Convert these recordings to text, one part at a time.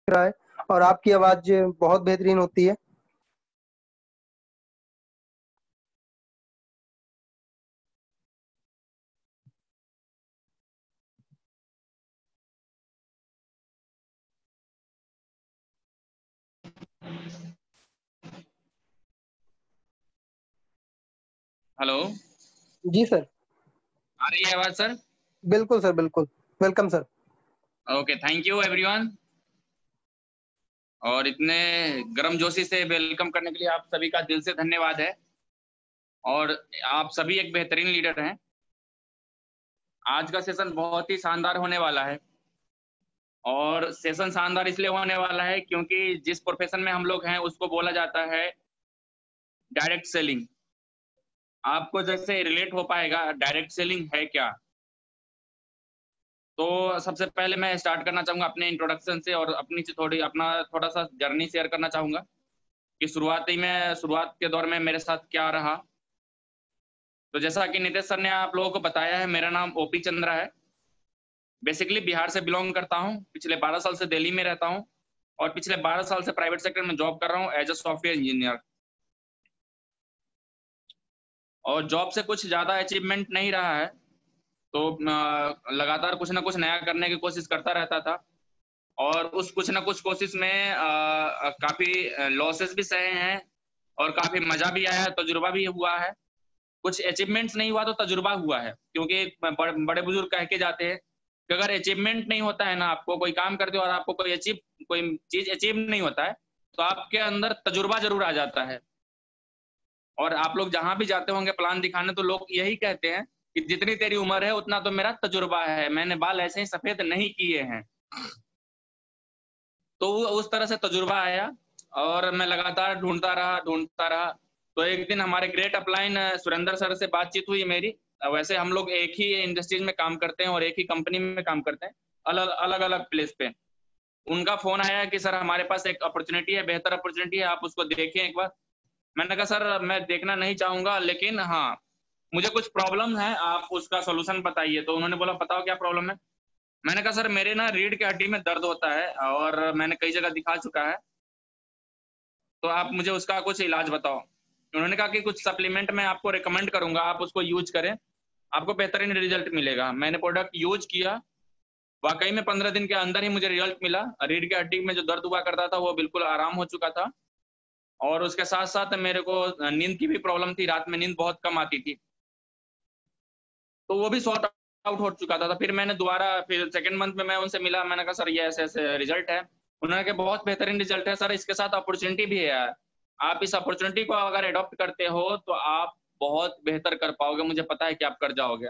रहा है और आपकी आवाज बहुत बेहतरीन होती है। हेलो, जी सर। आ रही है आवाज सर? बिल्कुल सर, बिल्कुल। Welcome sir. Okay, thank you everyone. और इतने गर्मजोशी से वेलकम करने के लिए आप सभी का दिल से धन्यवाद है। और आप सभी एक बेहतरीन लीडर हैं। आज का सेशन बहुत ही शानदार होने वाला है। और सेशन शानदार इसलिए होने वाला है क्योंकि जिस प्रोफेशन में हम लोग हैं उसको बोला जाता है डायरेक्ट सेलिंग। आपको जैसे रिलेट हो पाएगा डायरेक्ट सेलिंग है क्या। तो सबसे पहले मैं स्टार्ट करना चाहूँगा अपने इंट्रोडक्शन से और अपना थोड़ा सा जर्नी शेयर करना चाहूँगा कि शुरुआत के दौर में मेरे साथ क्या रहा। तो जैसा कि नितेश सर ने आप लोगों को बताया है, मेरा नाम ओपी चंद्रा है। बेसिकली बिहार से बिलोंग करता हूँ। पिछले 12 साल से दिल्ली में रहता हूँ और पिछले 12 साल से प्राइवेट सेक्टर में जॉब कर रहा हूँ एज अ सॉफ्टवेयर इंजीनियर। और जॉब से कुछ ज़्यादा अचीवमेंट नहीं रहा है, तो लगातार कुछ ना कुछ नया करने की कोशिश करता रहता था। और उस कुछ ना कुछ कोशिश में काफ़ी लॉसेस भी सहे हैं और काफ़ी मज़ा भी आया, तजुर्बा भी हुआ है। कुछ अचीवमेंट्स नहीं हुआ तो तजुर्बा हुआ है, क्योंकि बड़े बुजुर्ग कह के जाते हैं कि अगर अचीवमेंट नहीं होता है ना, आपको कोई काम करते हो और आपको कोई चीज़ अचीव नहीं होता है, तो आपके अंदर तजुर्बा ज़रूर आ जाता है। और आप लोग जहाँ भी जाते होंगे प्लान दिखाने, तो लोग यही कहते हैं कि जितनी तेरी उम्र है उतना तो मेरा तजुर्बा है, मैंने बाल ऐसे ही सफ़ेद नहीं किए हैं। तो उस तरह से तजुर्बा आया और मैं लगातार ढूंढता रहा। तो एक दिन हमारे ग्रेट अपलाइन सुरेंद्र सर से बातचीत हुई मेरी। वैसे हम लोग एक ही इंडस्ट्रीज में काम करते हैं और एक ही कंपनी में काम करते हैं, अलग अलग प्लेस पे। उनका फोन आया कि सर हमारे पास एक अपॉर्चुनिटी है, बेहतर अपॉर्चुनिटी है, आप उसको देखें एक बार। मैंने कहा सर मैं देखना नहीं चाहूंगा, लेकिन हाँ मुझे कुछ प्रॉब्लम है, आप उसका सोल्यूशन बताइए। तो उन्होंने बोला बताओ क्या प्रॉब्लम है। मैंने कहा सर मेरे ना रीढ़ की हड्डी में दर्द होता है और मैंने कई जगह दिखा चुका है, तो आप मुझे उसका कुछ इलाज बताओ। उन्होंने कहा कि कुछ सप्लीमेंट मैं आपको रिकमेंड करूंगा, आप उसको यूज करें, आपको बेहतरीन रिजल्ट मिलेगा। मैंने प्रोडक्ट यूज किया, वाकई में 15 दिन के अंदर ही मुझे रिजल्ट मिला। रीढ़ की हड्डी में जो दर्द हुआ करता था वो बिल्कुल आराम हो चुका था। और उसके साथ साथ मेरे को नींद की भी प्रॉब्लम थी, रात में नींद बहुत कम आती थी, तो वो भी सॉर्ट आउट हो चुका था। फिर मैंने दोबारा फिर सेकंड मंथ में मैं उनसे मिला, मैंने कहा सर ये ऐसे ऐसे रिजल्ट है। उन्होंने कहा बहुत बेहतरीन रिजल्ट है सर, इसके साथ अपॉर्चुनिटी भी है यार, आप इस अपॉर्चुनिटी को अगर अडॉप्ट करते हो तो आप बहुत बेहतर कर पाओगे, मुझे पता है कि आप कर जाओगे।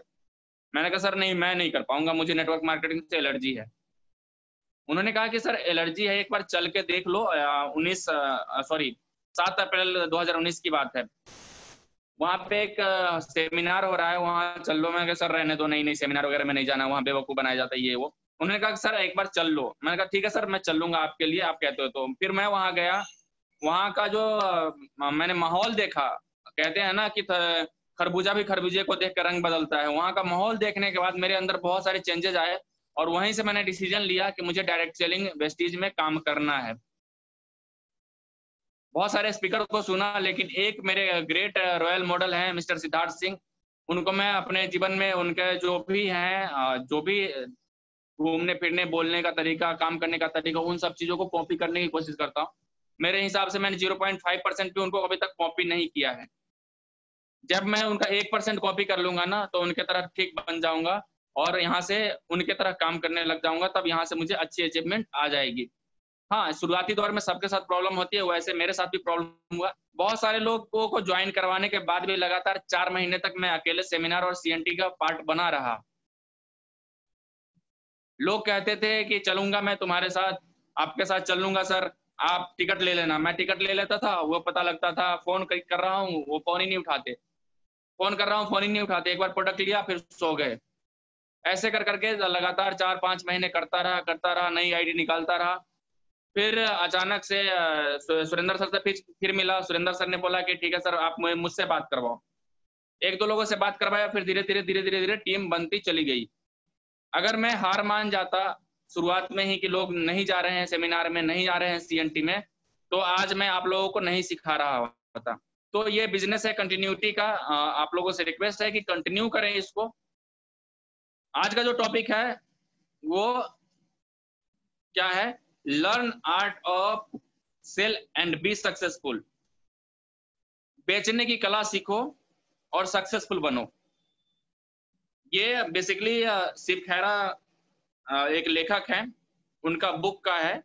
मैंने कहा सर नहीं, मैं नहीं कर पाऊंगा, मुझे नेटवर्क मार्केटिंग से एलर्जी है। उन्होंने कहा कि सर एलर्जी है, एक बार चल के देख लो। 7 अप्रैल 2019 की बात है। वहाँ पे एक सेमिनार हो रहा है, वहाँ चल लो। मैंने कहा सर रहने दो, नहीं नहीं सेमिनार वगैरह में नहीं जाना, वहाँ बेवकूफ़ बनाया जाता है ये वो। उन्होंने कहा सर एक बार चल लो। मैंने कहा ठीक है सर मैं चल लूंगा आपके लिए, आप कहते हो तो। फिर मैं वहाँ गया, वहाँ का जो मैंने माहौल देखा, कहते हैं ना कि खरबूजा भी खरबूजे को देख कर रंग बदलता है। वहाँ का माहौल देखने के बाद मेरे अंदर बहुत सारे चेंजेस आए और वहीं से मैंने डिसीजन लिया कि मुझे डायरेक्ट सेलिंग वेस्टीज में काम करना है। बहुत सारे स्पीकर को सुना, लेकिन एक मेरे ग्रेट रॉयल मॉडल हैं मिस्टर सिद्धार्थ सिंह। उनको मैं अपने जीवन में उनके जो भी हैं जो भी घूमने फिरने बोलने का तरीका, काम करने का तरीका, उन सब चीज़ों को कॉपी करने की कोशिश करता हूँ। मेरे हिसाब से मैंने 0.5% भी उनको अभी तक कॉपी नहीं किया है। जब मैं उनका 1% कॉपी कर लूंगा ना, तो उनके तरह ठीक बन जाऊंगा और यहाँ से उनके तरह काम करने लग जाऊंगा, तब यहाँ से मुझे अच्छी अचीवमेंट आ जाएगी। हाँ, शुरुआती दौर में सबके साथ प्रॉब्लम होती है, वैसे मेरे साथ भी प्रॉब्लम हुआ। बहुत सारे लोगों को ज्वाइन करवाने के बाद भी लगातार 4 महीने तक मैं अकेले सेमिनार और सीएनटी का पार्ट बना रहा। लोग कहते थे कि चलूंगा मैं तुम्हारे साथ, आपके साथ चल लूंगा सर, आप टिकट ले लेना। मैं टिकट ले लेता था, वो पता लगता था फोन कर रहा हूँ, वो फोन ही नहीं उठाते, फोन कर रहा हूँ फोन ही नहीं उठाते। एक बार प्रोडक्ट लिया फिर सो गए। ऐसे कर करके लगातार 4-5 महीने करता रहा, नई आईडी निकालता रहा। फिर अचानक से सुरेंद्र सर से फिर मिला। सुरेंद्र सर ने बोला कि ठीक है सर आप मुझसे बात करवाओ। एक दो लोगों से बात करवाया, फिर धीरे धीरे टीम बनती चली गई। अगर मैं हार मान जाता शुरुआत में ही कि लोग नहीं जा रहे हैं सेमिनार में, नहीं जा रहे हैं CNT में, तो आज मैं आप लोगों को नहीं सिखा रहा होता। तो ये बिजनेस है कंटिन्यूटी का। आप लोगों से रिक्वेस्ट है कि कंटिन्यू करें इसको। आज का जो टॉपिक है वो क्या है? Learn art of sale and be successful. बेचने की कला सीखो और सक्सेसफुल बनो। ये बेसिकली शिव खैरा एक लेखक हैं, उनका बुक का है।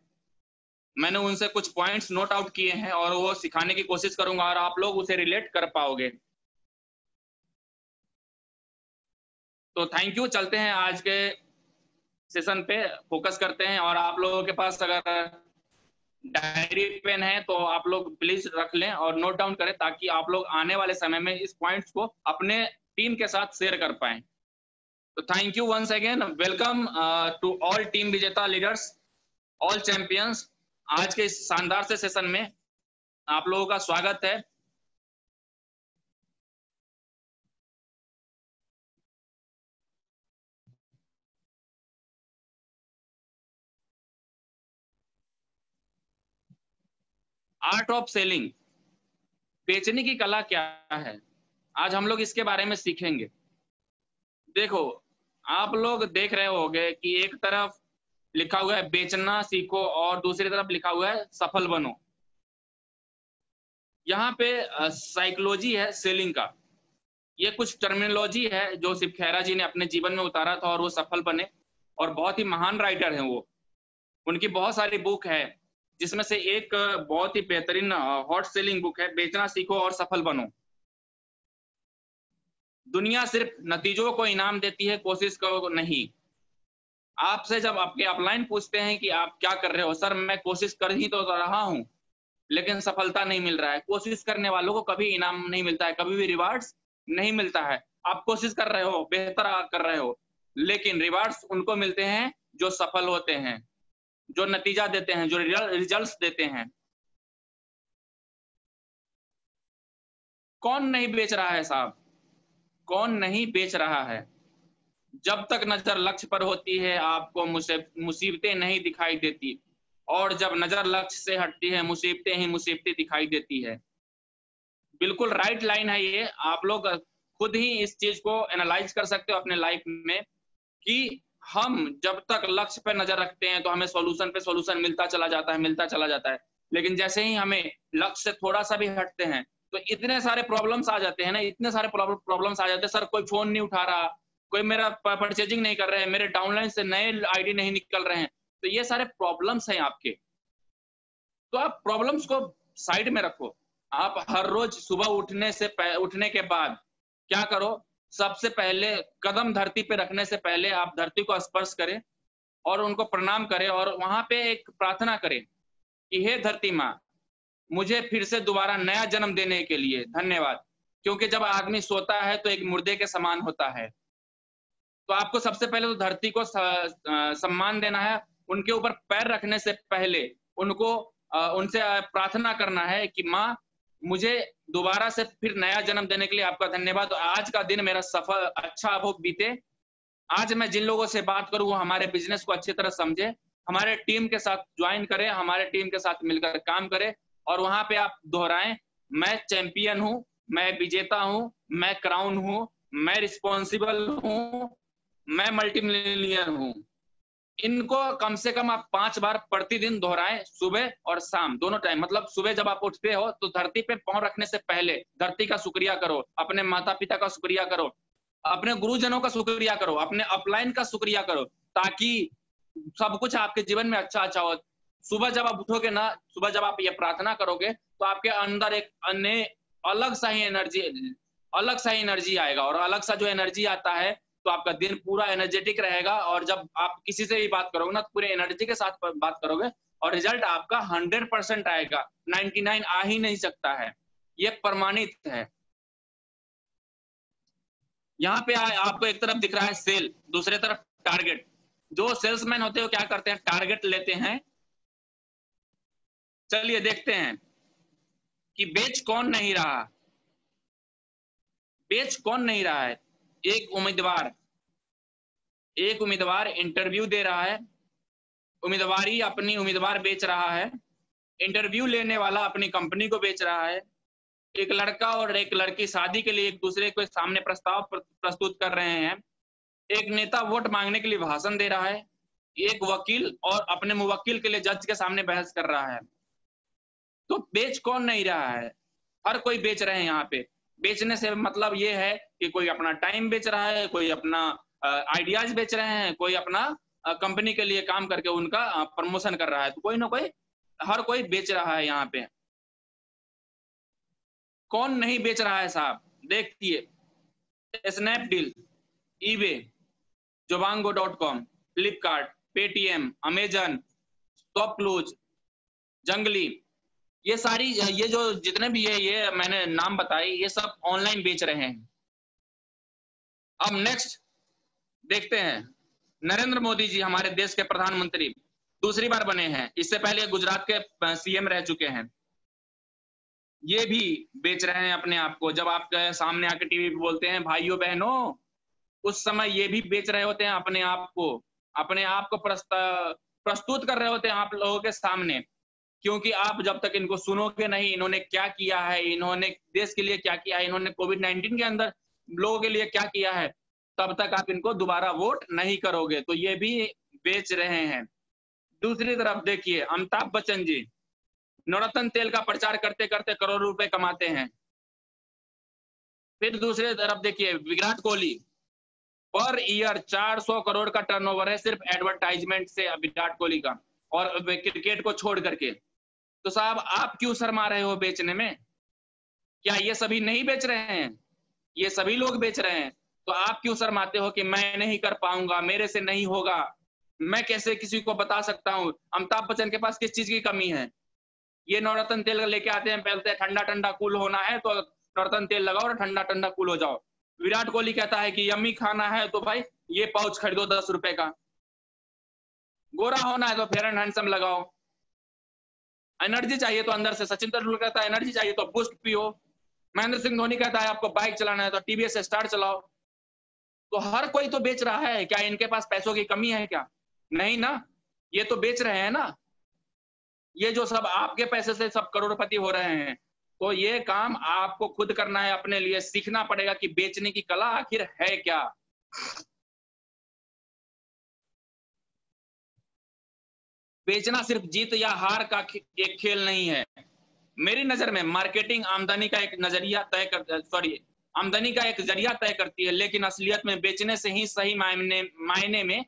मैंने उनसे कुछ पॉइंट्स नोट आउट किए हैं और वो सिखाने की कोशिश करूंगा और आप लोग उसे रिलेट कर पाओगे। तो थैंक यू। चलते हैं आज के सेशन पे, फोकस करते हैं। और आप लोगों के पास अगर डायरी पेन है तो आप लोग प्लीज रख लें और नोट डाउन करें, ताकि आप लोग आने वाले समय में इस पॉइंट्स को अपने टीम के साथ शेयर कर पाएं। तो thank you once again. Welcome to all team Vijeta leaders, all champions. आज के इस शानदार से सेशन में आप लोगों का स्वागत है। आर्ट ऑफ सेलिंग, बेचने की कला क्या है, आज हम लोग इसके बारे में सीखेंगे। देखो, आप लोग देख रहे होंगे कि एक तरफ लिखा हुआ है बेचना सीखो और दूसरी तरफ लिखा हुआ है सफल बनो। यहाँ पे साइकोलॉजी है सेलिंग का। ये कुछ टर्मिनोलॉजी है जो शिव खैरा जी ने अपने जीवन में उतारा था और वो सफल बने, और बहुत ही महान राइटर हैं वो। उनकी बहुत सारी बुक है, जिसमें से एक बहुत ही बेहतरीन हॉट सेलिंग बुक है, बेचना सीखो और सफल बनो। दुनिया सिर्फ नतीजों को इनाम देती है, कोशिश को नहीं। आपसे जब आपके अपलाइन पूछते हैं कि आप क्या कर रहे हो, सर मैं कोशिश कर ही तो रहा हूं लेकिन सफलता नहीं मिल रहा है। कोशिश करने वालों को कभी इनाम नहीं मिलता है, कभी भी रिवार्ड्स नहीं मिलता है। आप कोशिश कर रहे हो, बेहतर कर रहे हो, लेकिन रिवार्ड्स उनको मिलते हैं जो सफल होते हैं, जो नतीजा देते हैं, जो रिजल्ट्स देते हैं। कौन नहीं बेच रहा है साहब? कौन नहीं बेच रहा है? जब तक नजर लक्ष्य पर होती है आपको मुसीबतें नहीं दिखाई देती, और जब नजर लक्ष्य से हटती है मुसीबतें ही मुसीबतें दिखाई देती है। बिल्कुल राइट लाइन है ये। आप लोग खुद ही इस चीज को एनालाइज कर सकते हो अपने लाइफ में कि हम जब तक लक्ष्य पे नजर रखते हैं तो हमें सॉल्यूशन पे सॉल्यूशन मिलता चला जाता है, मिलता चला जाता है। लेकिन जैसे ही हमें लक्ष्य से थोड़ा सा भी हटते हैं तो इतने सारे प्रॉब्लम्स आ जाते हैं ना, इतने सारे प्रॉब्लम्स आ जाते हैं। सर कोई फोन नहीं उठा रहा, कोई मेरा परचेजिंग नहीं कर रहे हैं, मेरे डाउनलाइन से नए आईडी नहीं निकल रहे हैं। तो ये सारे प्रॉब्लम्स हैं आपके। तो आप प्रॉब्लम्स को साइड में रखो। आप हर रोज सुबह उठने के बाद क्या करो? सबसे पहले कदम धरती पे रखने से पहले आप धरती को स्पर्श करें और उनको प्रणाम करें, और वहां पे एक प्रार्थना करें कि हे धरती माँ, मुझे फिर से दोबारा नया जन्म देने के लिए धन्यवाद। क्योंकि जब आदमी सोता है तो एक मुर्दे के समान होता है। तो आपको सबसे पहले तो धरती को सम्मान देना है। उनके ऊपर पैर रखने से पहले उनको उनसे प्रार्थना करना है कि माँ, मुझे दोबारा से फिर नया जन्म देने के लिए आपका धन्यवाद। आज का दिन मेरा सफल अच्छा हो बीते। आज मैं जिन लोगों से बात करूं वो हमारे बिजनेस को अच्छी तरह समझे, हमारे टीम के साथ ज्वाइन करें, हमारे टीम के साथ मिलकर काम करें। और वहां पे आप दोहराएं, मैं चैंपियन हूं, मैं विजेता हूं, मैं क्राउन हूं, मैं रिस्पॉन्सिबल हूं, मैं मल्टी मिलियनियर हूं। इनको कम से कम आप 5 बार प्रतिदिन दोहराएं, सुबह और शाम दोनों टाइम। मतलब सुबह जब आप उठते हो तो धरती पे पांव रखने से पहले धरती का शुक्रिया करो, अपने माता पिता का शुक्रिया करो, अपने गुरुजनों का शुक्रिया करो, अपने अपलाइन का शुक्रिया करो, ताकि सब कुछ आपके जीवन में अच्छा अच्छा हो। सुबह जब आप उठोगे ना, सुबह जब आप ये प्रार्थना करोगे तो आपके अंदर एक अन्य अलग सा ही एनर्जी आएगा, और अलग सा जो एनर्जी आता है तो आपका दिन पूरा एनर्जेटिक रहेगा। और जब आप किसी से भी बात करोगे ना, तो पूरे एनर्जी के साथ बात करोगे और रिजल्ट आपका 100% आएगा। 99 आ ही नहीं सकता है, ये प्रमाणित है। यहाँ पे आपको एक तरफ दिख रहा है सेल, दूसरे तरफ टारगेट। जो सेल्समैन होते हैं वो क्या करते हैं? टारगेट लेते हैं। चलिए देखते हैं कि बेच कौन नहीं रहा। बेच कौन नहीं रहा है? एक उम्मीदवार इंटरव्यू दे रहा है उम्मीदवारी अपनी उम्मीदवार बेच रहा है, इंटरव्यू लेने वाला अपनी कंपनी को बेच रहा है, एक लड़का और एक लड़की शादी के लिए एक दूसरे के सामने प्रस्ताव प्रस्तुत कर रहे हैं, एक नेता वोट मांगने के लिए भाषण दे रहा है, एक वकील और अपने मुवक्किल के लिए जज के सामने बहस कर रहा है। तो बेच कौन नहीं रहा है? हर कोई बेच रहे हैं यहाँ पे। बेचने से मतलब ये है कि कोई अपना टाइम बेच रहा है, कोई अपना आइडियाज बेच रहे हैं, कोई अपना कंपनी के लिए काम करके उनका प्रमोशन कर रहा है। तो कोई ना कोई, हर कोई बेच रहा है यहाँ पे। कौन नहीं बेच रहा है साहब? देखिए, Snapdeal, eBay, Jabong, Flipkart, Paytm, Amazon, Topclues, Junglee, ये सारी, ये जो जितने भी ये मैंने नाम बताए, ये सब ऑनलाइन बेच रहे हैं। अब नेक्स्ट देखते हैं, नरेंद्र मोदी जी हमारे देश के प्रधानमंत्री दूसरी बार बने हैं, इससे पहले गुजरात के सीएम रह चुके हैं। ये भी बेच रहे हैं अपने आप को। जब आपके सामने आके टीवी पे बोलते हैं भाइयों बहनों, उस समय ये भी बेच रहे होते हैं अपने आप को प्रस्तुत कर रहे होते हैं आप लोगों के सामने। क्योंकि आप जब तक इनको सुनोगे नहीं, इन्होंने क्या किया है, इन्होंने देश के लिए क्या किया है, इन्होंने कोविड-19 के अंदर लोगों के लिए क्या किया है, तब तक आप इनको दोबारा वोट नहीं करोगे। तो ये भी बेच रहे हैं। दूसरी तरफ देखिए, अमिताभ बच्चन जी नवरत्न तेल का प्रचार करते करते करोड़ों रुपए कमाते हैं। फिर दूसरी तरफ देखिए, विराट कोहली पर ईयर 400 करोड़ का टर्नओवर है सिर्फ एडवर्टाइजमेंट से विराट कोहली का, और क्रिकेट को छोड़ करके। तो साहब आप क्यों शर्मा रहे हो बेचने में? क्या ये सभी नहीं बेच रहे हैं? ये सभी लोग बेच रहे हैं। तो आप क्यों शर्माते हो कि मैं नहीं कर पाऊंगा, मेरे से नहीं होगा, मैं कैसे किसी को बता सकता हूं? अमिताभ बच्चन के पास किस चीज की कमी है? ये नवरत्न तेल लेके आते हैं, पहलते हैं ठंडा ठंडा कूल होना है तो नवरत्न तेल लगाओ और ठंडा ठंडा कूल हो जाओ। विराट कोहली कहता है कि यम्मी खाना है तो भाई ये पाउच खरीदो 10 रुपए का। गोरा होना है तो फेयर एंड हैंडसम लगाओ। एनर्जी चाहिए तो अंदर से, सचिन तेंदुलकर कहता है एनर्जी चाहिए तो बूस्ट पियो। महेंद्र सिंह धोनी कहता है आपको बाइक चलाना है तो टीवीएस स्टार चलाओ। तो हर कोई तो बेच रहा है। क्या इनके पास पैसों की कमी है क्या? नहीं ना, ये तो बेच रहे हैं ना। ये जो सब आपके पैसे से सब करोड़पति हो रहे हैं, तो ये काम आपको खुद करना है, अपने लिए सीखना पड़ेगा कि बेचने की कला आखिर है क्या। बेचना सिर्फ जीत या हार का एक खेल नहीं है। मेरी नजर में मार्केटिंग आमदनी का एक जरिया तय करती है, लेकिन असलियत में बेचने से ही सही मायने में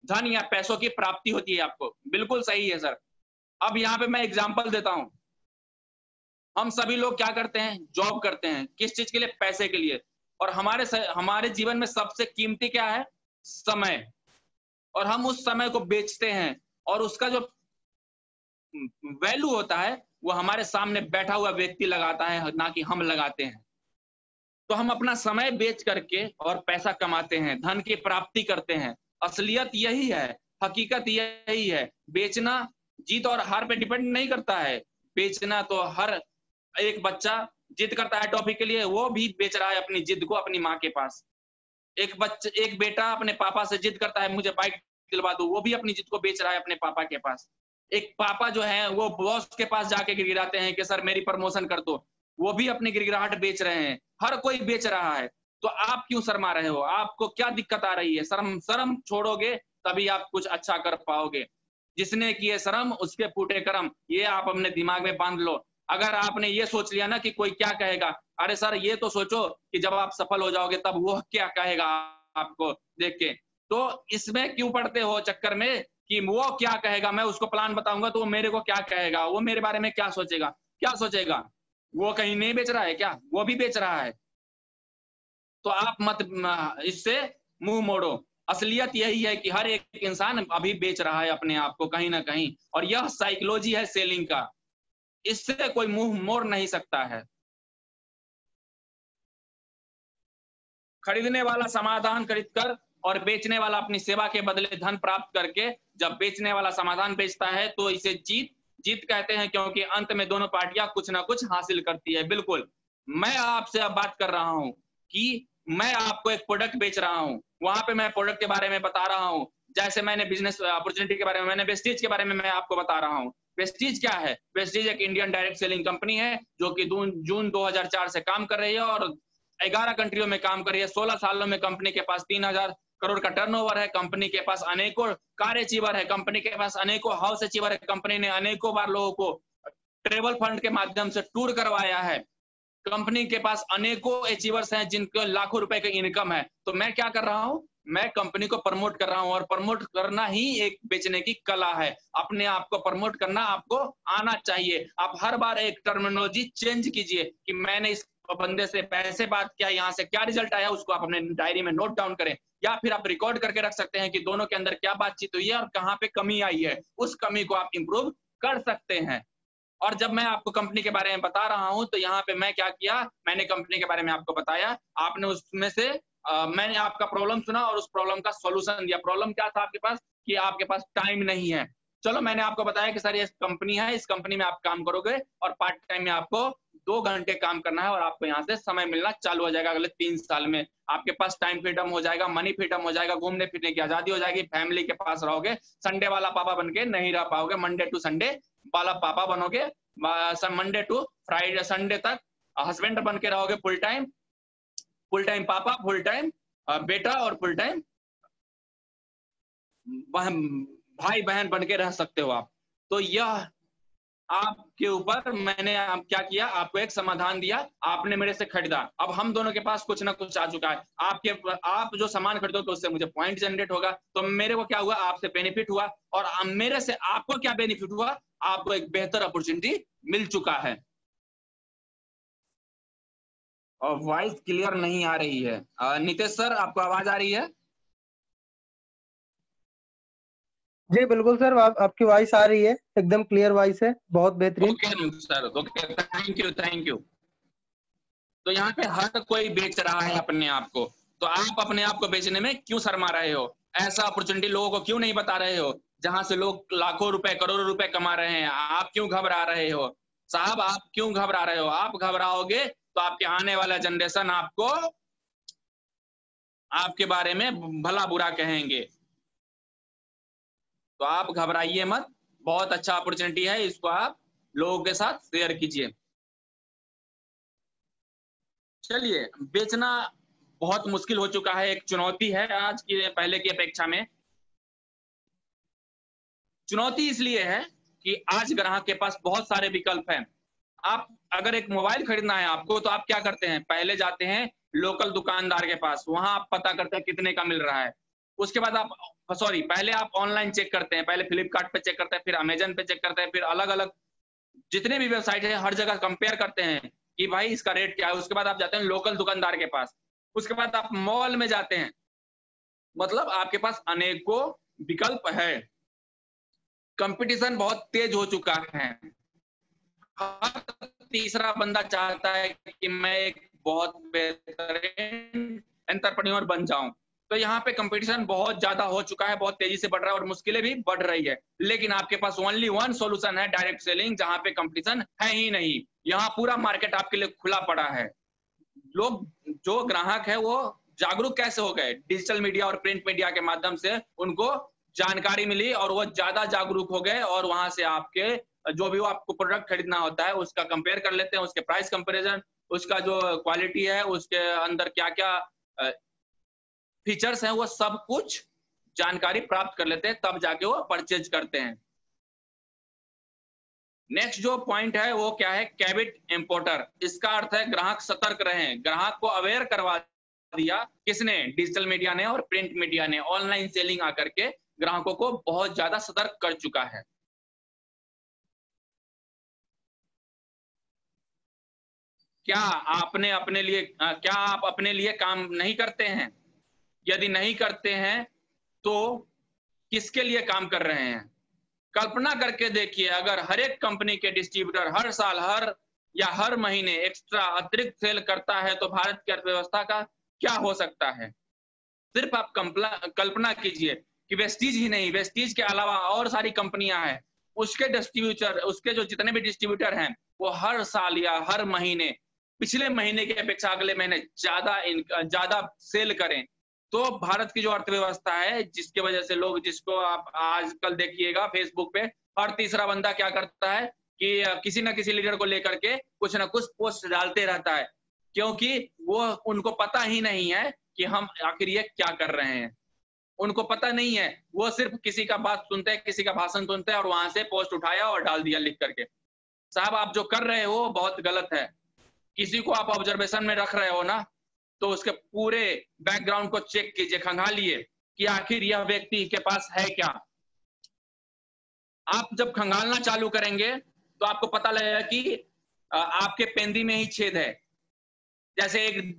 धन या पैसों की प्राप्ति होती है आपको। बिल्कुल सही है सर। अब यहाँ पे मैं एग्जांपल देता हूं। हम सभी लोग क्या करते हैं? जॉब करते हैं। किस चीज के लिए? पैसे के लिए। और हमारे जीवन में सबसे कीमती क्या है? समय। और हम उस समय को बेचते हैं, और उसका जो वैल्यू होता है वो हमारे सामने बैठा हुआ व्यक्ति लगाता है, ना कि हम लगाते हैं। तो हम अपना समय बेच करके और पैसा कमाते हैं, धन की प्राप्ति करते हैं। असलियत यही है, हकीकत यही है। बेचना जीत और हार पे डिपेंड नहीं करता है। बेचना तो हर एक बच्चा जिद करता है टॉफी के लिए, वो भी बेच रहा है अपनी जिद को अपनी माँ के पास। एक बेटा अपने पापा से जिद करता है मुझे बाइक दिलवा दो, वो भी अपनी जिद को बेच रहा है अपने पापा के पास। एक पापा जो है वो बॉस के पास जाके गिड़गिड़ाते हैं कि सर मेरी प्रमोशन कर दो, वो भी अपनी गिड़गिड़ाहट बेच रहे हैं। हर कोई बेच रहा है। तो आप क्यों शर्मा रहे हो? आपको क्या दिक्कत आ रही है? शर्म छोड़ोगे तभी आप कुछ अच्छा कर पाओगे। जिसने किए शर्म उसके फूटे कर्म, ये आप अपने दिमाग में बांध लो। अगर आपने ये सोच लिया ना कि कोई क्या कहेगा, अरे सर ये तो सोचो कि जब आप सफल हो जाओगे तब वो क्या कहेगा आपको देख के। तो इसमें क्यों पड़ते हो चक्कर में कि वो क्या कहेगा, मैं उसको प्लान बताऊंगा तो वो मेरे को क्या कहेगा, वो मेरे बारे में क्या सोचेगा? क्या सोचेगा? वो कहीं नहीं बेच रहा है क्या? वो भी बेच रहा है। तो आप मत इससे मुंह मोड़ो। असलियत यही है कि हर एक इंसान अभी बेच रहा है अपने आप को कहीं ना कहीं, और यह साइकोलॉजी है सेलिंग का। इससे कोई मुंह मोड़ नहीं सकता है। खरीदने वाला समाधान खरीदकर और बेचने वाला अपनी सेवा के बदले धन प्राप्त करके, जब बेचने वाला समाधान बेचता है तो इसे जीत कहते हैं, क्योंकि अंत में दोनों पार्टियां कुछ ना कुछ हासिल करती है। बिल्कुल, मैं आपसे अब बात कर रहा हूं कि मैं आपको एक प्रोडक्ट बेच रहा हूं, वहां पे मैं प्रोडक्ट के बारे में बता रहा हूं, जैसे मैंने बिजनेस अपॉर्चुनिटी के बारे में, मैंने वेस्टीज के बारे में मैं आपको बता रहा हूँ। वेस्टीज क्या है? वेस्टीज एक इंडियन डायरेक्ट सेलिंग कंपनी है जो कि जून 2004 से काम कर रही है और 11 कंट्रियों में काम कर रही है। 16 सालों में कंपनी के पास 3000 करोड़ का टर्नओवर है। कंपनी के पास अनेकों कार अचीवर है, कंपनी के पास अनेकों हाउस अचीवर है। कंपनी ने अनेकों बार लोगों को ट्रेवल फंड के माध्यम से टूर करवाया है। कंपनी के पास अनेकों अचीवर्स हैं जिनको लाखों रुपए की इनकम है। तो मैं क्या कर रहा हूं? मैं कंपनी को प्रमोट कर रहा हूं, और प्रमोट करना ही एक बेचने की कला है। अपने आप को प्रमोट करना आपको आना चाहिए। आप हर बार एक टर्मिनोलॉजी चेंज कीजिए कि मैंने इस बंदे से पैसे बात किया, यहाँ से क्या रिजल्ट आया, उसको आप अपने डायरी में नोट डाउन करें, या फिर आप रिकॉर्ड करके रख सकते हैं कि दोनों के अंदर क्या बातचीत हुई है और कहाँ पे कमी आई है। उस कमी को आप इंप्रूव कर सकते हैं। और जब मैं आपको कंपनी के बारे में बता रहा हूं तो यहाँ पे मैं क्या किया, मैंने कंपनी के बारे में आपको बताया, आपने उसमें से मैंने आपका प्रॉब्लम सुना और उस प्रॉब्लम का सॉल्यूशन दिया। प्रॉब्लम क्या था आपके पास? कि आपके पास टाइम नहीं है। चलो मैंने आपको बताया कि सर ये कंपनी है, इस कंपनी में आप काम करोगे और पार्ट टाइम में आपको 2 घंटे काम करना है और आपको यहाँ से समय मिलना चालू हो जाएगा। अगले 3 साल में आपके पास टाइम फ्रीडम हो जाएगा, मनी फ्रीडम हो जाएगा, घूमने फिरने की आजादी हो जाएगी, फैमिली के पास रहोगे, संडे वाला पापा बन के नहीं रह पाओगे, मंडे टू संडे वाला पापा बनोगे, मंडे टू फ्राइडे संडे तक हस्बैंड बन के रहोगे, फुल टाइम पापा, फुल टाइम बेटा और फुल टाइम भाई बहन बन के रह सकते हो आप। तो यह आपके ऊपर, मैंने आप क्या किया, आपको एक समाधान दिया, आपने मेरे से खरीदा, अब हम दोनों के पास कुछ ना कुछ आ चुका है। आप जो सामान खरीदोगे उससे मुझे पॉइंट जनरेट होगा, तो मेरे को क्या हुआ, आपसे बेनिफिट हुआ, और मेरे से आपको क्या बेनिफिट हुआ, आपको एक बेहतर अपॉर्चुनिटी मिल चुका है। और वॉइस क्लियर नहीं आ रही है। नितेश सर, आपको आवाज आ रही है? जी बिल्कुल सर, आपकी वॉइस आ रही है, एकदम क्लियर वॉइस है, बहुत बेहतरीन। Okay sir, okay, thank you. तो यहाँ पे हर कोई बेच रहा है अपने आप को, तो आप अपने आप को बेचने में क्यों शर्मा रहे हो? ऐसा अपॉर्चुनिटी लोगों को क्यों नहीं बता रहे हो जहां से लोग लाखों रुपए करोड़ों रुपए कमा रहे हैं? आप क्यों घबरा रहे हो साहब? आप क्यों घबरा रहे हो? आप घबराओगे तो आपके आने वाला जनरेशन आपको आपके बारे में भला बुरा कहेंगे। तो आप घबराइए मत, बहुत अच्छा अपॉर्चुनिटी है, इसको आप लोगों के साथ शेयर कीजिए। चलिए, बेचना बहुत मुश्किल हो चुका है, एक चुनौती है आज की पहले की अपेक्षा में। चुनौती इसलिए है कि आज ग्राहक के पास बहुत सारे विकल्प हैं। आप अगर एक मोबाइल खरीदना है आपको, तो आप क्या करते हैं? पहले जाते हैं लोकल दुकानदार के पास, वहां आप पता करते हैं कितने का मिल रहा है। उसके बाद आप पहले आप ऑनलाइन चेक करते हैं, पहले फ्लिपकार्ट पे चेक करते हैं, फिर अमेजन पे चेक करते हैं, फिर अलग अलग जितने भी वेबसाइट है हर जगह कंपेयर करते हैं कि भाई इसका रेट क्या है। उसके बाद आप जाते हैं लोकल दुकानदार के पास, उसके बाद आप मॉल में जाते हैं। मतलब आपके पास अनेकों विकल्प है। कंपटीशन बहुत तेज हो चुका है। हर तीसरा बंदा चाहता है कि मैं एक बहुत बेहतरीन एंटरप्रेन्योर बन जाऊं। तो यहाँ पे कंपटीशन बहुत ज्यादा हो चुका है, बहुत तेजी से बढ़ रहा है और मुश्किलें भी बढ़ रही है। लेकिन आपके पास ओनली वन सॉल्यूशन है, डायरेक्ट सेलिंग, जहां पे कंपटीशन है ही नहीं। यहाँ पूरा मार्केट आपके लिए खुला पड़ा है। लोग, जो ग्राहक है वो जागरूक कैसे हो गए? डिजिटल मीडिया और प्रिंट मीडिया के माध्यम से उनको जानकारी मिली और वो ज्यादा जागरूक हो गए, और वहां से आपके जो भी वो आपको प्रोडक्ट खरीदना होता है उसका कंपेयर कर लेते हैं, उसके प्राइस कंपैरिजन, उसका जो क्वालिटी है, उसके अंदर क्या क्या फीचर्स हैं, वो सब कुछ जानकारी प्राप्त कर लेते हैं, तब जाके वो परचेज करते हैं। नेक्स्ट जो पॉइंट है वो क्या है? कैबिट इंपोर्टर। इसका अर्थ है ग्राहक सतर्क रहे। ग्राहक को अवेयर करवा दिया किसने? डिजिटल मीडिया ने और प्रिंट मीडिया ने। ऑनलाइन सेलिंग आकर के ग्राहकों को बहुत ज्यादा सतर्क कर चुका है। क्या आप अपने लिए काम नहीं करते हैं? यदि नहीं करते हैं तो किसके लिए काम कर रहे हैं? कल्पना करके देखिए, अगर हर एक कंपनी के डिस्ट्रीब्यूटर हर साल हर महीने एक्स्ट्रा अतिरिक्त सेल करता है तो भारत की अर्थव्यवस्था का क्या हो सकता है? सिर्फ आप कल्पना कीजिए कि वेस्टीज ही नहीं, वेस्टीज के अलावा और सारी कंपनियां हैं, उसके जो जितने भी डिस्ट्रीब्यूटर हैं, वो हर साल या हर महीने पिछले महीने की अपेक्षा अगले महीने ज्यादा सेल करें, तो भारत की जो अर्थव्यवस्था है, जिसकी वजह से लोग, जिसको आप आजकल देखिएगा फेसबुक पे हर तीसरा बंदा क्या करता है कि किसी ना किसी लीडर को लेकर के कुछ ना कुछ पोस्ट डालते रहता है, क्योंकि वो उनको पता ही नहीं है कि हम आखिर ये क्या कर रहे हैं। उनको पता नहीं है, वो सिर्फ किसी का बात सुनते हैं, किसी का भाषण सुनते हैं और वहां से पोस्ट उठाया और डाल दिया लिख करके। साहब, आप जो कर रहे हो बहुत गलत है। किसी को आप ऑब्जर्वेशन में रख रहे हो ना, तो उसके पूरे बैकग्राउंड को चेक कीजिए, खंगालिए कि आखिर यह व्यक्ति के पास है क्या। आप जब खंगालना चालू करेंगे तो आपको पता लगेगा कि आपके पेंदी में ही छेद है। जैसे एक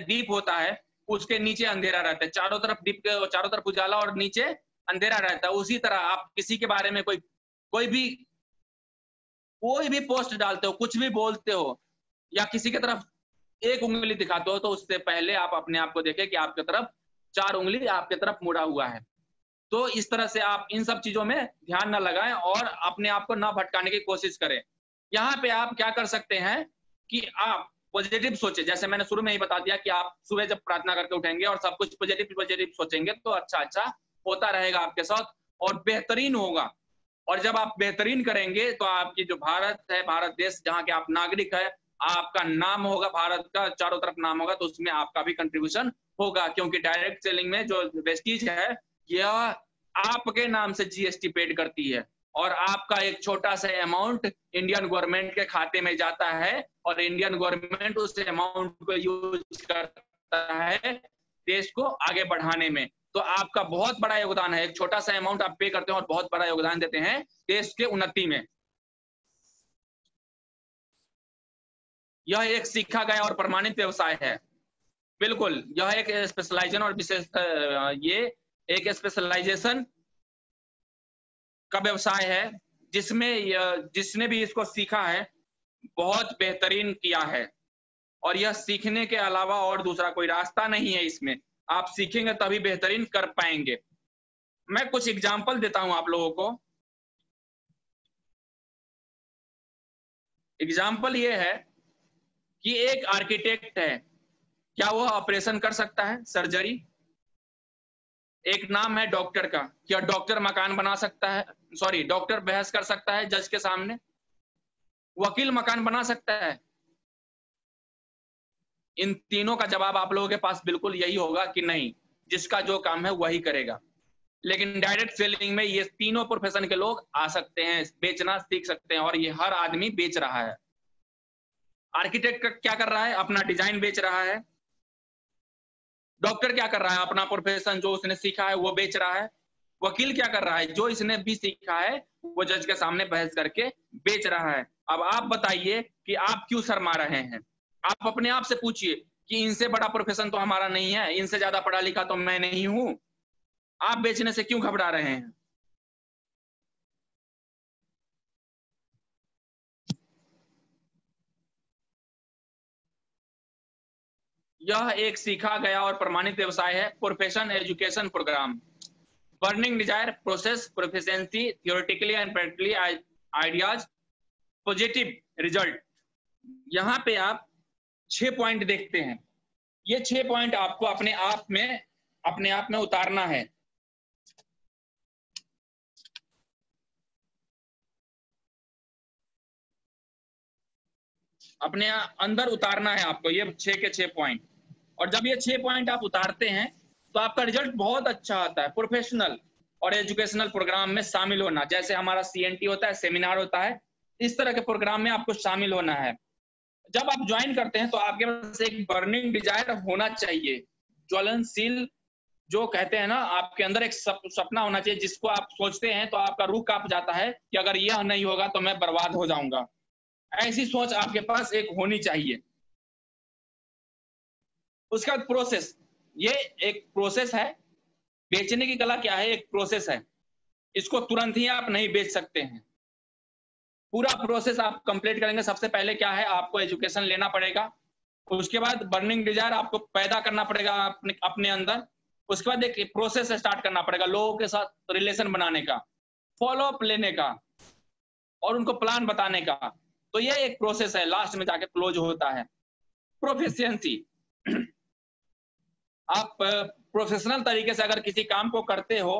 दीप होता है, उसके नीचे अंधेरा रहता है, चारों तरफ दीप के चारों तरफ उजाला और नीचे अंधेरा रहता है। उसी तरह आप किसी के बारे में कोई भी पोस्ट डालते हो, कुछ भी बोलते हो या किसी की तरफ एक उंगली दिखाते हो, तो उससे पहले आप अपने आप को देखें कि आपकी तरफ 4 उंगली आपकी तरफ मुड़ा हुआ है। तो इस तरह से आप इन सब चीजों में ध्यान न लगाएं और अपने आप को ना भटकाने की कोशिश करें। यहाँ पे आप क्या कर सकते हैं कि आप पॉजिटिव सोचें। जैसे मैंने शुरू में ही बता दिया कि आप सुबह जब प्रार्थना करके उठेंगे और सब कुछ पॉजिटिव सोचेंगे तो अच्छा होता रहेगा आपके साथ और बेहतरीन होगा। और जब आप बेहतरीन करेंगे तो आपकी जो भारत है, भारत देश जहाँ के आप नागरिक है, आपका नाम होगा, भारत का चारों तरफ नाम होगा, तो उसमें आपका भी कंट्रीब्यूशन होगा। क्योंकि डायरेक्ट सेलिंग में जो वेस्टीज है, यह आपके नाम से जीएसटी पेड करती है और आपका एक छोटा सा अमाउंट इंडियन गवर्नमेंट के खाते में जाता है और इंडियन गवर्नमेंट उस अमाउंट को यूज करता है देश को आगे बढ़ाने में। तो आपका बहुत बड़ा योगदान है। एक छोटा सा अमाउंट आप पे करते हैं और बहुत बड़ा योगदान देते हैं देश के उन्नति में। यह एक सीखा गया और प्रमाणित व्यवसाय है। बिल्कुल, यह एक स्पेशलाइजेशन और विशेष ये एक स्पेशलाइजेशन का व्यवसाय है जिसमें जिसने भी इसको सीखा है बहुत बेहतरीन किया है। और यह सीखने के अलावा और दूसरा कोई रास्ता नहीं है इसमें। आप सीखेंगे तभी बेहतरीन कर पाएंगे। मैं कुछ एग्जाम्पल देता हूं आप लोगों को। एग्जाम्पल ये है कि एक आर्किटेक्ट है, क्या वह ऑपरेशन कर सकता है, सर्जरी? एक नाम है डॉक्टर का, क्या डॉक्टर मकान बना सकता है? सॉरी, डॉक्टर बहस कर सकता है जज के सामने? वकील मकान बना सकता है? इन तीनों का जवाब आप लोगों के पास बिल्कुल यही होगा कि नहीं, जिसका जो काम है वही करेगा। लेकिन डायरेक्ट सेलिंग में ये तीनों प्रोफेशन के लोग आ सकते हैं, बेचना सीख सकते हैं और ये हर आदमी बेच रहा है। आर्किटेक्ट क्या कर रहा है? अपना डिजाइन बेच रहा है। डॉक्टर क्या कर रहा है? अपना प्रोफेशन जो उसने सीखा है वो बेच रहा है। वकील क्या कर रहा है? जो इसने भी सीखा है वो जज के सामने बहस करके बेच रहा है। अब आप बताइए कि आप क्यों शर्मा रहे हैं? आप अपने आप से पूछिए कि इनसे बड़ा प्रोफेशन तो हमारा नहीं है, इनसे ज्यादा पढ़ा लिखा तो मैं नहीं हूं, आप बेचने से क्यों घबरा रहे हैं? यह एक सीखा गया और प्रमाणित व्यवसाय है। Profession education program, burning desire, process, proficiency, theoretically and practically ideas, positive result. यहाँ पे आप 6 पॉइंट देखते हैं। ये 6 पॉइंट आपको अपने आप में उतारना है। अपने अंदर उतारना है आपको ये 6 के 6 पॉइंट। और जब ये 6 पॉइंट आप उतारते हैं तो आपका रिजल्ट बहुत अच्छा आता है। प्रोफेशनल और एजुकेशनल प्रोग्राम में शामिल होना, जैसे हमारा सीएनटी होता है, सेमिनार होता है, इस तरह के प्रोग्राम में आपको शामिल होना है। जब आप ज्वाइन करते हैं तो आपके पास एक बर्निंग डिजायर होना चाहिए, ज्वलनशील, जो कहते हैं ना, आपके अंदर एक सपना होना चाहिए जिसको आप सोचते हैं तो आपका रूह कांप जाता है कि अगर यह नहीं होगा तो मैं बर्बाद हो जाऊंगा। ऐसी सोच आपके पास एक होनी चाहिए। उसका प्रोसेस, ये एक प्रोसेस है। बेचने की कला क्या है? एक प्रोसेस है। इसको तुरंत ही आप नहीं बेच सकते हैं। पूरा प्रोसेस आप कंप्लीट करेंगे। सबसे पहले क्या है, आपको एजुकेशन लेना पड़ेगा। उसके बाद बर्निंग डिजायर आपको पैदा करना पड़ेगा अपने अंदर। उसके बाद एक प्रोसेस स्टार्ट करना पड़ेगा, लोगों के साथ रिलेशन बनाने का, फॉलो अप लेने का और उनको प्लान बताने का। तो ये एक प्रोसेस है, लास्ट में जाके क्लोज होता है। प्रोफिशिएंसी, आप प्रोफेशनल तरीके से अगर किसी काम को करते हो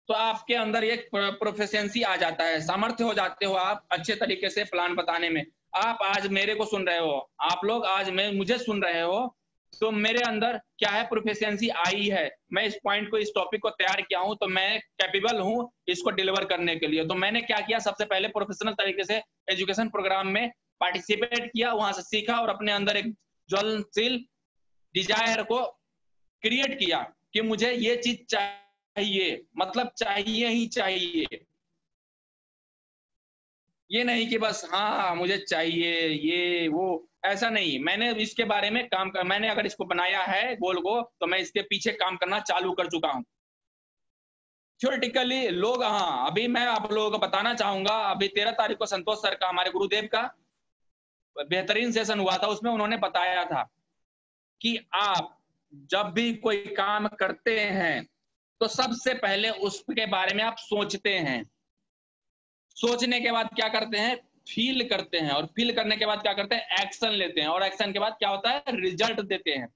तो आपके अंदर एक प्रोफिशिएंसी आ जाता है, सामर्थ्य हो जाते हो आप अच्छे तरीके से प्लान बताने में। आप आज मेरे को सुन रहे हो, आप लोग आज मुझे सुन रहे हो, तो मेरे अंदर क्या है, प्रोफिशिएंसी आई है। मैं इस पॉइंट को, इस टॉपिक को तैयार किया हूं, तो मैं कैपेबल हूं इसको डिलीवर करने के लिए। तो मैंने क्या किया, सबसे पहले प्रोफेशनल तरीके से एजुकेशन प्रोग्राम में पार्टिसिपेट किया, वहां से सीखा और अपने अंदर एक ज्वलनशील डिजायर को क्रिएट किया कि मुझे ये चीज चाहिए, मतलब चाहिए ही चाहिए। ये नहीं कि बस हाँ मुझे चाहिए ये वो, ऐसा नहीं। मैंने इसके बारे में काम कर, मैंने अगर इसको बनाया है गोल को, तो मैं इसके पीछे काम करना चालू कर चुका हूं। थ्योरेटिकली लोग, हाँ अभी मैं आप लोगों को बताना चाहूंगा, अभी 13 तारीख को संतोष सर का, हमारे गुरुदेव का बेहतरीन सेशन हुआ था, उसमें उन्होंने बताया था कि आप जब भी कोई काम करते हैं तो सबसे पहले उसके बारे में आप सोचते हैं, सोचने के बाद क्या करते हैं, फील करते हैं, और फील करने के बाद क्या करते हैं, एक्शन लेते हैं, और एक्शन के बाद क्या होता है, रिजल्ट देते हैं,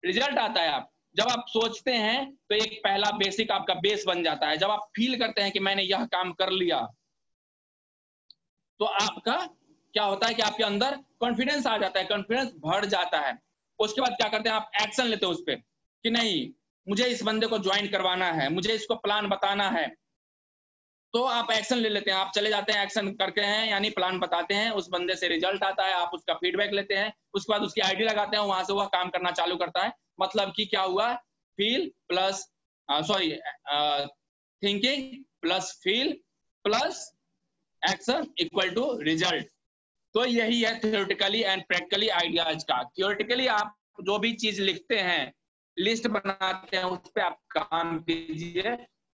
रिजल्ट आता है। आप जब आप सोचते हैं तो एक पहला बेसिक आपका बेस बन जाता है। जब आप फील करते हैं कि मैंने यह काम कर लिया, तो आपका क्या होता है कि आपके अंदर कॉन्फिडेंस आ जाता है, कॉन्फिडेंस बढ़ जाता है। उसके बाद क्या करते हैं, आप एक्शन लेते हो उस पर कि नहीं मुझे इस बंदे को ज्वाइन करवाना है, मुझे इसको प्लान बताना है, तो आप एक्शन ले लेते हैं, आप चले जाते हैं, एक्शन करते हैं, यानी प्लान बताते हैं, उस बंदे से रिजल्ट आता है, आप उसका फीडबैक लेते हैं, उसके बाद उसकी आईडी लगाते हैं, वहां से वह काम करना चालू करता है। मतलब कि क्या हुआ, feel plus sorry thinking plus feel plus action equal to result. तो यही है थ्योरेटिकली एंड प्रैक्टिकली आइडियाज का। थ्योरेटिकली आप जो भी चीज लिखते हैं, लिस्ट बनाते हैं, उस पर आप काम कीजिए।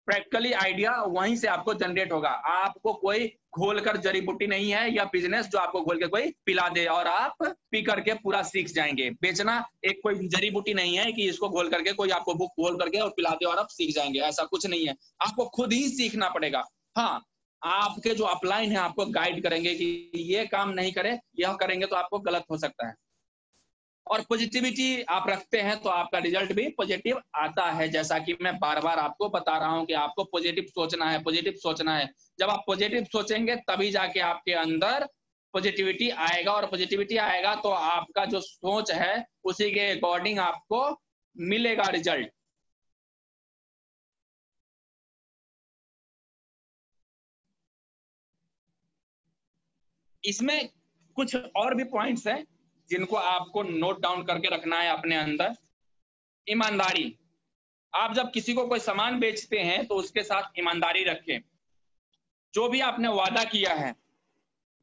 प्रैक्टिकली आइडिया वहीं से आपको जनरेट होगा। आपको कोई घोल कर जड़ी बूटी नहीं है, या बिजनेस जो आपको घोल के कोई पिला दे और आप पी करके पूरा सीख जाएंगे। बेचना एक कोई जड़ी बूटी नहीं है कि इसको घोल करके कोई आपको बुक घोल करके और पिला दे और आप सीख जाएंगे, ऐसा कुछ नहीं है। आपको खुद ही सीखना पड़ेगा। हाँ, आपके जो अपलाइन है आपको गाइड करेंगे कि ये काम नहीं करे, यह करेंगे तो आपको गलत हो सकता है। और पॉजिटिविटी आप रखते हैं तो आपका रिजल्ट भी पॉजिटिव आता है। जैसा कि मैं बार बार आपको बता रहा हूं कि आपको पॉजिटिव सोचना है, पॉजिटिव सोचना है। जब आप पॉजिटिव सोचेंगे तभी जाके आपके अंदर पॉजिटिविटी आएगा, और पॉजिटिविटी आएगा तो आपका जो सोच है उसी के अकॉर्डिंग आपको मिलेगा रिजल्ट। इसमें कुछ और भी पॉइंट्स हैं जिनको आपको नोट डाउन करके रखना है अपने अंदर। ईमानदारी, आप जब किसी को कोई सामान बेचते हैं तो उसके साथ ईमानदारी रखें। जो भी आपने वादा किया है,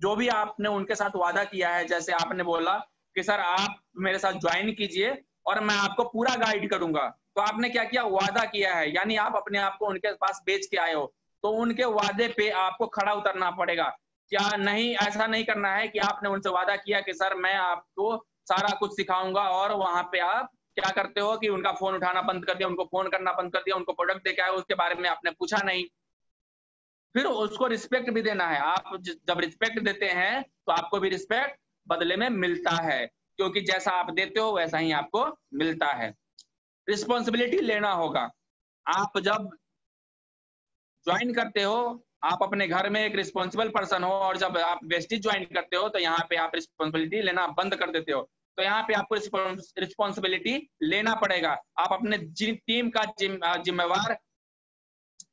जो भी आपने उनके साथ वादा किया है, जैसे आपने बोला कि सर आप मेरे साथ ज्वाइन कीजिए और मैं आपको पूरा गाइड करूंगा, तो आपने क्या किया, वादा किया है, यानी आप अपने आप को उनके पास बेच के आए हो, तो उनके वादे पे आपको खड़ा उतरना पड़ेगा। क्या नहीं, ऐसा नहीं करना है कि आपने उनसे वादा किया कि सर मैं आपको सारा कुछ सिखाऊंगा, और वहां पे आप क्या करते हो कि उनका फोन उठाना बंद कर दिया, उनको फोन करना बंद कर दिया, उनको प्रोडक्ट देके आए, उसके बारे में आपने पूछा नहीं। फिर उसको रिस्पेक्ट भी देना है। आप जब रिस्पेक्ट देते हैं तो आपको भी रिस्पेक्ट बदले में मिलता है, क्योंकि जैसा आप देते हो वैसा ही आपको मिलता है। रिस्पॉन्सिबिलिटी लेना होगा। आप जब ज्वाइन करते हो, आप अपने घर में एक रिस्पॉन्सिबल पर्सन हो, और जब आप वेस्टिज ज्वाइन करते हो तो यहाँ पे आप रिस्पॉन्सिबिलिटी लेना बंद कर देते हो। तो यहाँ पे आपको रिस्पॉन्सिबिलिटी लेना पड़ेगा। आप अपने टीम का जिम्मेवार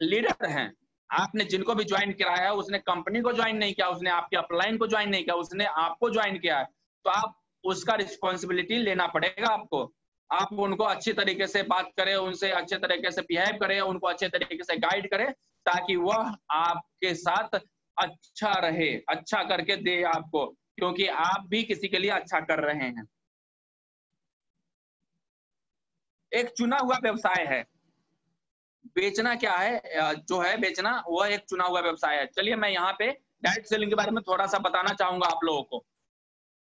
लीडर हैं। आपने जिनको भी ज्वाइन कराया है उसने कंपनी को ज्वाइन नहीं किया, उसने आपके अपलाइन को ज्वाइन नहीं किया, उसने आपको ज्वाइन किया है, तो आप उसका रिस्पॉन्सिबिलिटी लेना पड़ेगा आपको। आप उनको अच्छी तरीके से बात करें, उनसे अच्छे तरीके से बिहेव करें, उनको अच्छे तरीके से गाइड करें, ताकि वह आपके साथ अच्छा रहे, अच्छा करके दे आपको, क्योंकि आप भी किसी के लिए अच्छा कर रहे हैं। एक चुना हुआ व्यवसाय है। बेचना क्या है, जो है बेचना वह एक चुना हुआ व्यवसाय है। चलिए मैं यहाँ पे डायरेक्ट सेलिंग के बारे में थोड़ा सा बताना चाहूंगा आप लोगों को।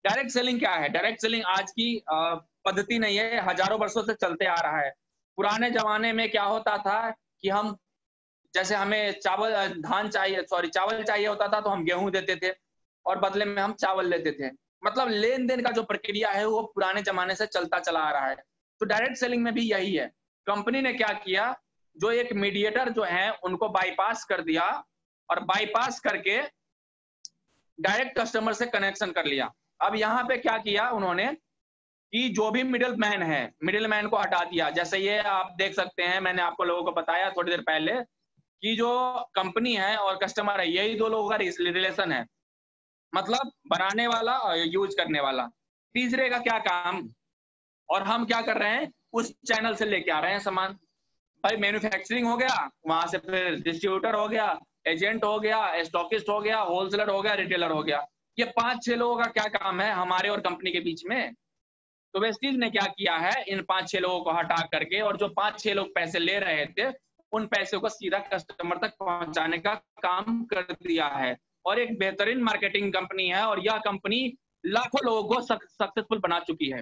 डायरेक्ट सेलिंग क्या है? डायरेक्ट सेलिंग आज की पद्धति नहीं है, हजारों वर्षों से चलते आ रहा है। पुराने जमाने में क्या होता था कि हम, जैसे हमें चावल धान चाहिए, सॉरी चावल चाहिए होता था, तो हम गेहूं देते थे और बदले में हम चावल लेते थे। मतलब लेन देन का जो प्रक्रिया है वो पुराने जमाने से चलता चला आ रहा है। तो डायरेक्ट सेलिंग में भी यही है। कंपनी ने क्या किया, जो एक मीडिएटर जो है उनको बाईपास कर दिया और बाईपास करके डायरेक्ट कस्टमर से कनेक्शन कर लिया। अब यहाँ पे क्या किया उन्होंने कि जो भी मिडिल मैन है, मिडिल मैन को हटा दिया। जैसे ये आप देख सकते हैं, मैंने आपको लोगों को बताया थोड़ी देर पहले कि जो कंपनी है और कस्टमर है, यही दो लोगों का रिलेशन है, मतलब बनाने वाला और यूज करने वाला। तीसरे का क्या काम, और हम क्या कर रहे हैं, उस चैनल से लेके आ रहे हैं सामान। भाई मैन्युफैक्चरिंग हो गया, वहां से फिर डिस्ट्रीब्यूटर हो गया, एजेंट हो गया, स्टॉकिस्ट हो गया, होलसेलर हो गया, रिटेलर हो गया। ये 5-6 लोगों का क्या काम है हमारे और कंपनी के बीच में। तो वेस्टीज ने क्या किया है, इन 5-6 लोगों को हटा करके, और जो 5-6 लोग पैसे ले रहे थे उन पैसों को सीधा कस्टमर तक पहुंचाने का काम कर दिया है। और एक बेहतरीन मार्केटिंग कंपनी है, और यह कंपनी लाखों लोगों को सक्सेसफुल बना चुकी है।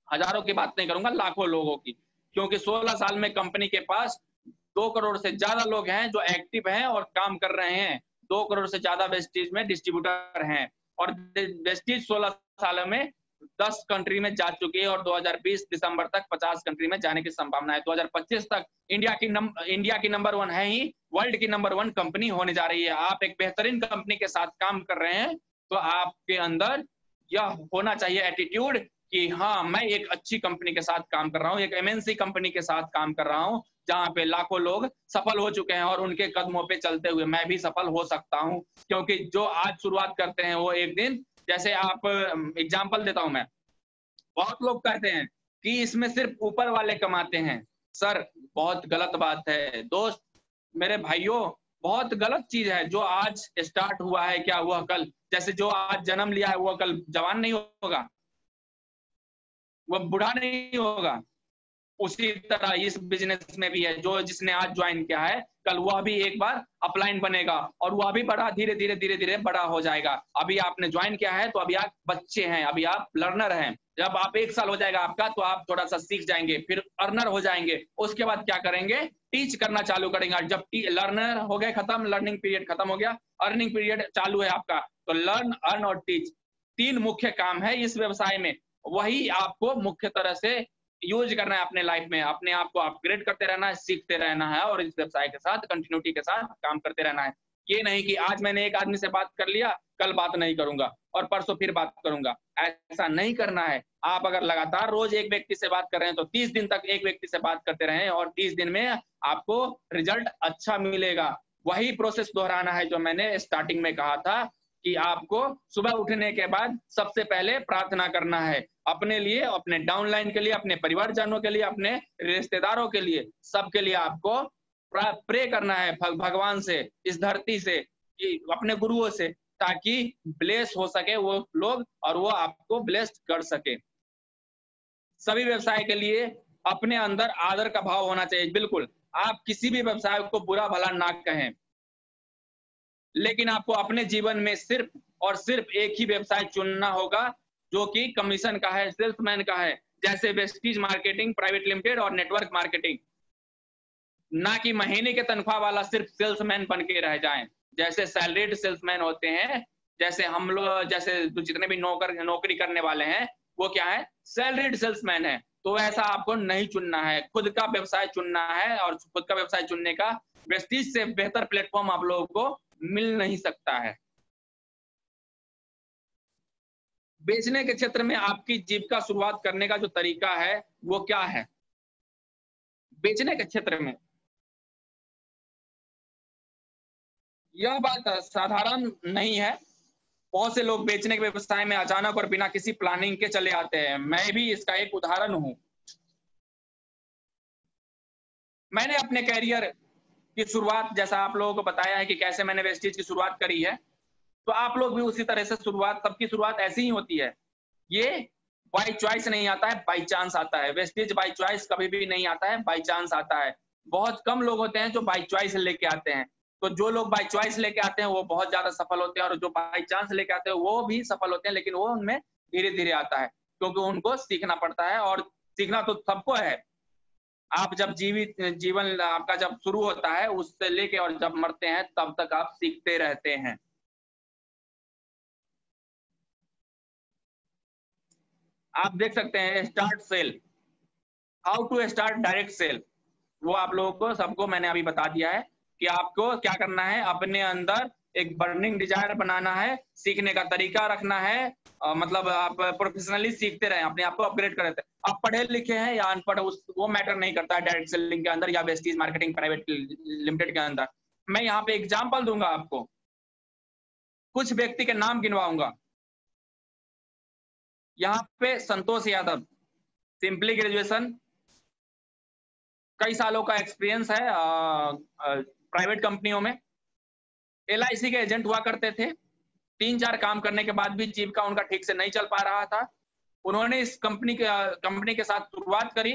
हजारों की बात नहीं करूंगा, लाखों लोगों की, क्योंकि 16 साल में कंपनी के पास 2 करोड़ से ज्यादा लोग हैं जो एक्टिव हैं और काम कर रहे हैं। 2 करोड़ से ज्यादा वेस्टीज में डिस्ट्रीब्यूटर हैं, और वेस्टीज 16 सालों में 10 कंट्री में जा चुकी है, और 2020 दिसंबर तक 50 कंट्री में जाने की संभावना है। 2025 तक इंडिया की नंबर 1 है ही, वर्ल्ड की नंबर 1 कंपनी होने जा रही है। आप एक बेहतरीन कंपनी के साथ काम कर रहे हैं, तो आपके अंदर यह होना चाहिए एटीट्यूड कि हाँ, मैं एक अच्छी कंपनी के साथ काम कर रहा हूँ, एक एमएनसी कंपनी के साथ काम कर रहा हूँ, जहां पे लाखों लोग सफल हो चुके हैं, और उनके कदमों पे चलते हुए मैं भी सफल हो सकता हूँ। क्योंकि जो आज शुरुआत करते हैं वो एक दिन, जैसे आप एग्जांपल देता हूं मैं, बहुत लोग कहते हैं कि इसमें सिर्फ ऊपर वाले कमाते हैं। सर, बहुत गलत बात है दोस्त, मेरे भाइयों, बहुत गलत चीज है। जो आज स्टार्ट हुआ है, क्या हुआ कल, जैसे जो आज जन्म लिया है वो कल जवान नहीं होगा, वो बूढ़ा नहीं होगा। उसी तरह इस बिजनेस में भी है, जो जिसने आज ज्वाइन किया है कल वह भी एक बार अपलाइन बनेगा, और वह भी बड़ा धीरे धीरे धीरे धीरे बड़ा हो जाएगा। अभी आपने ज्वाइन किया है तो अभी आप बच्चे हैं, अभी आप लर्नर हैं। जब आप 1 साल हो जाएगा आपका, तो आप थोड़ा सा सीख जाएंगे, फिर अर्नर हो जाएंगे। उसके बाद क्या करेंगे, टीच करना चालू करेंगे। जब लर्नर हो गए खत्म, लर्निंग पीरियड खत्म हो गया, अर्निंग पीरियड चालू है आपका। तो लर्न, अर्न और टीच, 3 मुख्य काम है इस व्यवसाय में। वही आपको मुख्य तरह से यूज करना है अपने लाइफ में। अपने आप को अपग्रेड करते रहना है, सीखते रहना है, और इस व्यवसाय के साथ कंटिन्यूटी के साथ काम करते रहना है। ये नहीं कि आज मैंने एक आदमी से बात कर लिया, कल बात नहीं करूंगा और परसों फिर बात करूंगा, ऐसा नहीं करना है। आप अगर लगातार रोज एक व्यक्ति से बात कर रहे हैं तो 30 दिन तक एक व्यक्ति से बात करते रहें, और 30 दिन में आपको रिजल्ट अच्छा मिलेगा। वही प्रोसेस दोहराना है जो मैंने स्टार्टिंग में कहा था कि आपको सुबह उठने के बाद सबसे पहले प्रार्थना करना है, अपने लिए, अपने डाउनलाइन के लिए, अपने परिवारजनों के लिए, अपने रिश्तेदारों के लिए, सबके लिए आपको प्रे करना है भगवान से, इस धरती से, अपने गुरुओं से, ताकि ब्लेस हो सके वो लोग और वो आपको ब्लेस्ड कर सके। सभी व्यवसाय के लिए अपने अंदर आदर का भाव होना चाहिए। बिल्कुल, आप किसी भी व्यवसाय को बुरा भला ना कहें, लेकिन आपको अपने जीवन में सिर्फ और सिर्फ एक ही व्यवसाय चुनना होगा जो कि कमीशन का है, सेल्समैन का है, जैसे वेस्टीज मार्केटिंग प्राइवेट लिमिटेड और नेटवर्क मार्केटिंग। ना कि महीने के तनख्वाह वाला सिर्फ सेल्समैन बन के रह जाएं। जैसे सैलरीड सेल्समैन होते हैं, जैसे हम लोग, जैसे जितने भी नौकरी करने वाले हैं, वो क्या है, सैलरीड सेल्समैन है। तो ऐसा आपको नहीं चुनना है, खुद का व्यवसाय चुनना है, और खुद का व्यवसाय चुनने का वेस्टीज से बेहतर प्लेटफॉर्म आप लोगों को मिल नहीं सकता है। बेचने के क्षेत्र में आपकी जीविका शुरुआत करने का जो तरीका है वो क्या है? बेचने के क्षेत्र में यह बात साधारण नहीं है। बहुत से लोग बेचने के व्यवसाय में अचानक और बिना किसी प्लानिंग के चले आते हैं। मैं भी इसका एक उदाहरण हूं। मैंने अपने कैरियर की शुरुआत, जैसा आप लोगों को बताया है कि कैसे मैंने वेस्टीज की शुरुआत करी है, तो आप लोग भी उसी तरह से शुरुआत, सबकी शुरुआत ऐसी ही होती है। ये बाय चॉइस नहीं आता है, बाय चांस आता है। वेस्टीज बाय चॉइस कभी भी नहीं आता है, बाय चांस आता है। बहुत कम लोग होते हैं जो बाय चॉइस लेके आते हैं। तो जो लोग बाय चॉइस लेके आते हैं वो बहुत ज्यादा सफल होते हैं, और जो बाय चांस लेके आते हैं वो भी सफल होते हैं, लेकिन वो उनमें धीरे धीरे आता है, क्योंकि उनको सीखना पड़ता है। और सीखना तो सबको है। आप जब जीवन आपका जब शुरू होता है उससे लेके और जब मरते हैं तब तक आप सीखते रहते हैं। आप देख सकते हैं start sale, how to start direct sale, वो आप लोगों को सबको मैंने अभी बता दिया है कि आपको क्या करना है। अपने अंदर एक बर्निंग डिजायर बनाना है, सीखने का तरीका रखना है, मतलब आप प्रोफेशनली सीखते रहे, अपने आप को अपग्रेड करते हैं। आप पढ़े लिखे हैं या अनपढ़, उस वो मैटर नहीं करता है डायरेक्ट सेलिंग के अंदर या वेस्टीज मार्केटिंग प्राइवेट लिमिटेड के अंदर। मैं यहाँ पे एग्जाम्पल दूंगा आपको, कुछ व्यक्ति के नाम गिनवाऊंगा। यहाँ पे संतोष यादव, सिंपली ग्रेजुएशन, कई सालों का एक्सपीरियंस है प्राइवेट कंपनियों में, LIC के एजेंट हुआ करते थे। 3-4 काम करने के बाद भी जीविका उनका ठीक से नहीं चल पा रहा था। उन्होंने इस कंपनी के साथ शुरुआत करी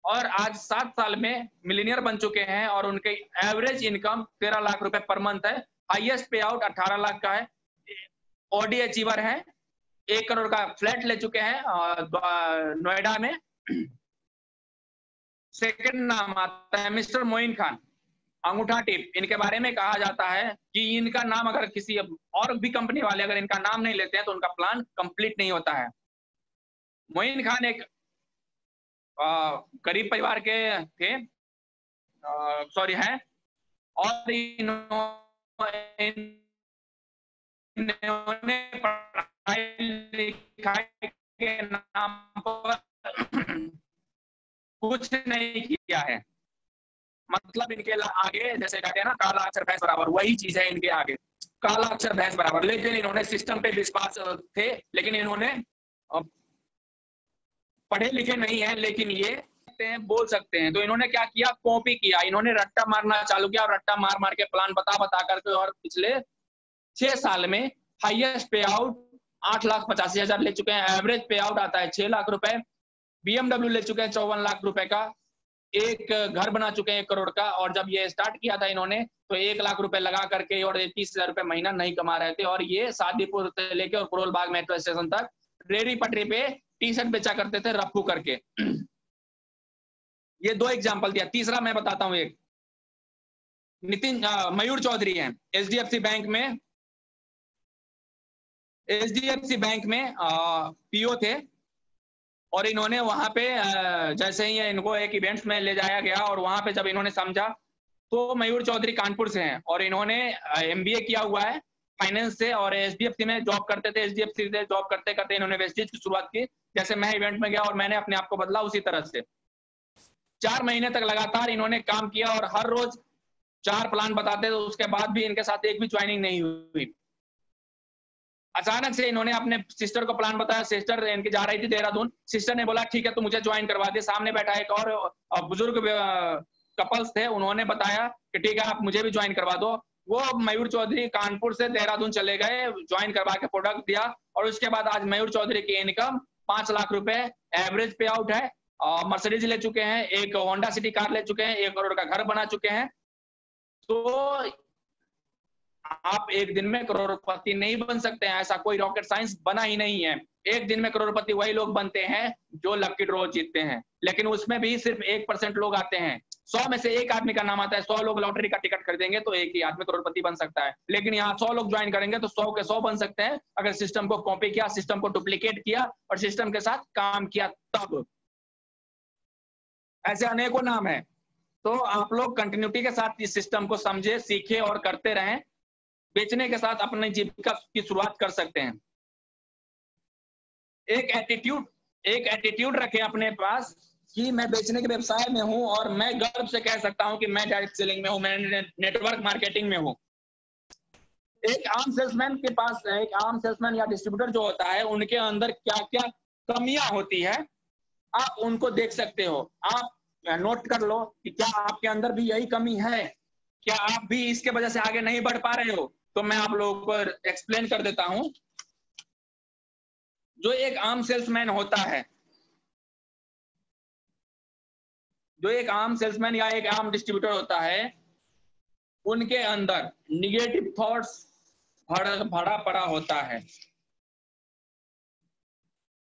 और आज 7 साल में मिलीनियर बन चुके हैं और उनके एवरेज इनकम 13 लाख रुपए पर मंथ है। हाईएस्ट पे आउट 18 लाख का है। OD अचीवर है, 1 करोड़ का फ्लैट ले चुके हैं नोएडा में। सेकंड नाम आता है मिस्टर मोइन खान, अंगूठा टिप। इनके बारे में कहा जाता है कि इनका नाम अगर किसी और भी कंपनी वाले अगर इनका नाम नहीं लेते हैं तो उनका प्लान कंप्लीट नहीं होता है। मोइन खान एक गरीब परिवार के थे, सॉरी हैं, और इन्होंने पढ़ाई लिखाई के नाम पर कुछ नहीं किया है। मतलब इनके आगे जैसे कहते हैं ना काला अक्षर भैंस बराबर, वही चीज है इनके आगे, काला अक्षर भैंस बराबर। लेकिन इन्होंने सिस्टम पे विश्वास थे, लेकिन इन्होंने पढ़े लिखे नहीं है, लेकिन ये बोल सकते हैं। तो इन्होंने क्या किया, कॉपी किया। इन्होंने रट्टा मारना चालू किया और रट्टा मार मार के प्लान बता करके, और पिछले 6 साल में हाईएस्ट पे आउट 8,85,000 ले चुके हैं। एवरेज पे आउट आता है 6 लाख रुपए। BMW ले चुके हैं 54 लाख रुपए का। एक घर बना चुके हैं 1 करोड़ का। और जब ये स्टार्ट किया था इन्होंने तो 1 लाख रुपए लगा करके और 30,000 रुपए महीना नहीं कमा रहे थे। और ये शादीपुर से लेके और करोल बाग मेट्रो स्टेशन तक रेडी पटरी पे टी-शर्ट बेचा करते थे रफ्फू करके। ये 2 एग्जांपल दिया। तीसरा मैं बताता हूं, एक मयूर चौधरी हैं, HDFC बैंक में PO थे। और इन्होंने वहां पे जैसे ही इनको एक इवेंट्स में ले जाया गया और वहां पे जब इन्होंने समझा, तो मयूर चौधरी कानपुर से हैं और इन्होंने MBA किया हुआ है फाइनेंस से और HDFC में जॉब करते थे। HDFC से जॉब करते करते इन्होंने वेस्टेज की शुरुआत की। जैसे मैं इवेंट में गया और मैंने अपने आप को बदला, उसी तरह से 4 महीने तक लगातार इन्होंने काम किया और हर रोज 4 प्लान बताते थे। उसके बाद भी इनके साथ एक भी ज्वाइनिंग नहीं हुई। अचानक से इन्होंने अपने सिस्टर को प्लान बताया। सिस्टर इनकी जा रही थी देहरादून। सिस्टर ने बोला ठीक है तो मुझे ज्वाइन करवा दे। सामने बैठा एक और बुजुर्ग कपल्स थे, उन्होंने बताया कि ठीक है आप मुझे भी ज्वाइन करवा दो। वो मयूर चौधरी कानपुर से देहरादून चले गए, ज्वाइन करवा के प्रोडक्ट दिया। और उसके बाद आज मयूर चौधरी की इनकम 5 लाख रुपए एवरेज पे आउट है। मर्सिडीज ले चुके हैं, एक होंडा सिटी कार ले चुके हैं, 1 करोड़ का घर बना चुके हैं। तो आप एक दिन में करोड़पति नहीं बन सकते हैं, ऐसा कोई रॉकेट साइंस बना ही नहीं है। एक दिन में करोड़पति वही लोग बनते हैं जो लकी ड्रॉ जीतते हैं, लेकिन उसमें भी सिर्फ 1% लोग आते हैं। 100 में से एक आदमी का नाम आता है। 100 लोग लॉटरी का टिकट खरीदेंगे तो एक ही आदमी करोड़पति बन सकता है। लेकिन यहाँ 100 लोग ज्वाइन करेंगे तो 100 के 100 बन सकते हैं, अगर सिस्टम को कॉपी किया, सिस्टम को डुप्लीकेट किया और सिस्टम के साथ काम किया तब। ऐसे अनेकों नाम है। तो आप लोग कंटिन्यूटी के साथ इस सिस्टम को समझे, सीखे और करते रहें। बेचने के साथ अपनी जीविका की शुरुआत कर सकते हैं। एक एटीट्यूड रखें अपने पास कि मैं बेचने के व्यवसाय में हूं और मैं गर्व से कह सकता हूं कि मैं डायरेक्ट सेलिंग में हूं, मैं नेटवर्क मार्केटिंग में हूं। एक आम सेल्समैन के पास, एक आम सेल्समैन या डिस्ट्रीब्यूटर जो होता है, उनके अंदर क्या क्या कमियां होती है आप उनको देख सकते हो। आप नोट कर लो कि क्या आपके अंदर भी यही कमी है, क्या आप भी इसके वजह से आगे नहीं बढ़ पा रहे हो। तो मैं आप लोगों को एक्सप्लेन कर देता हूं। जो एक आम सेल्समैन होता है, जो एक आम सेल्समैन या एक आम डिस्ट्रीब्यूटर होता है, उनके अंदर निगेटिव थॉट्स भरा पड़ा होता है।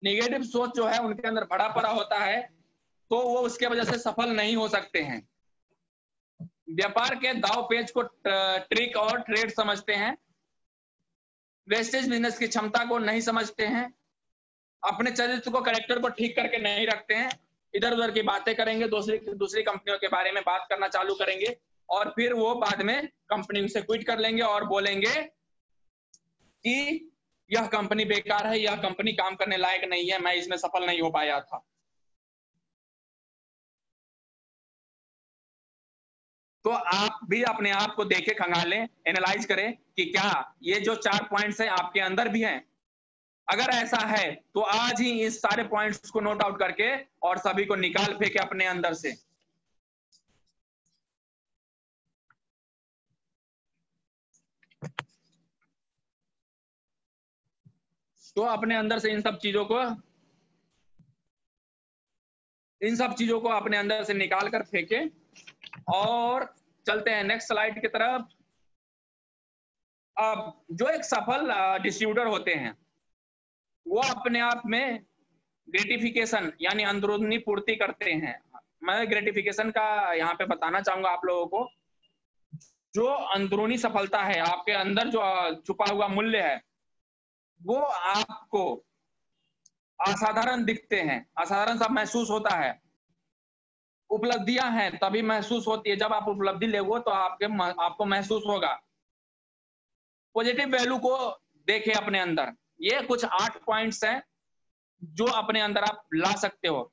निगेटिव सोच जो है उनके अंदर भरा पड़ा होता है, तो वो उसके वजह से सफल नहीं हो सकते हैं। व्यापार के दाव पेच को ट्रिक और ट्रेड समझते हैं। वेस्टेज बिजनेस की क्षमता को नहीं समझते हैं। अपने चरित्र को, कैरेक्टर को ठीक करके नहीं रखते हैं। इधर उधर की बातें करेंगे, दूसरी कंपनियों के बारे में बात करना चालू करेंगे, और फिर वो बाद में कंपनी से क्विट कर लेंगे और बोलेंगे कि यह कंपनी बेकार है, यह कंपनी काम करने लायक नहीं है, मैं इसमें सफल नहीं हो पाया था। तो आप भी अपने आप को देखें, खंगालें, एनालाइज करें कि क्या ये जो 4 पॉइंट्स हैं आपके अंदर भी हैं। अगर ऐसा है तो आज ही इस सारे पॉइंट्स को नोट आउट करके और सभी को निकाल फेंके अपने अंदर से। तो अपने अंदर से इन सब चीजों को अपने अंदर से निकाल कर फेंके और चलते हैं नेक्स्ट स्लाइड की तरफ। अब जो एक सफल डिस्ट्रीब्यूटर होते हैं वो अपने आप में ग्रेटिफिकेशन यानी अंदरूनी पूर्ति करते हैं। मैं ग्रेटिफिकेशन का यहाँ पे बताना चाहूंगा आप लोगों को। जो अंदरूनी सफलता है, आपके अंदर जो छुपा हुआ मूल्य है, वो आपको असाधारण दिखते हैं, असाधारण सा महसूस होता है। उपलब्धियां हैं तभी महसूस होती है, जब आप उपलब्धि लेगो तो आपको महसूस होगा। पॉजिटिव वैल्यू को देखें अपने अंदर। ये कुछ 8 पॉइंट्स हैं जो अपने अंदर आप ला सकते हो।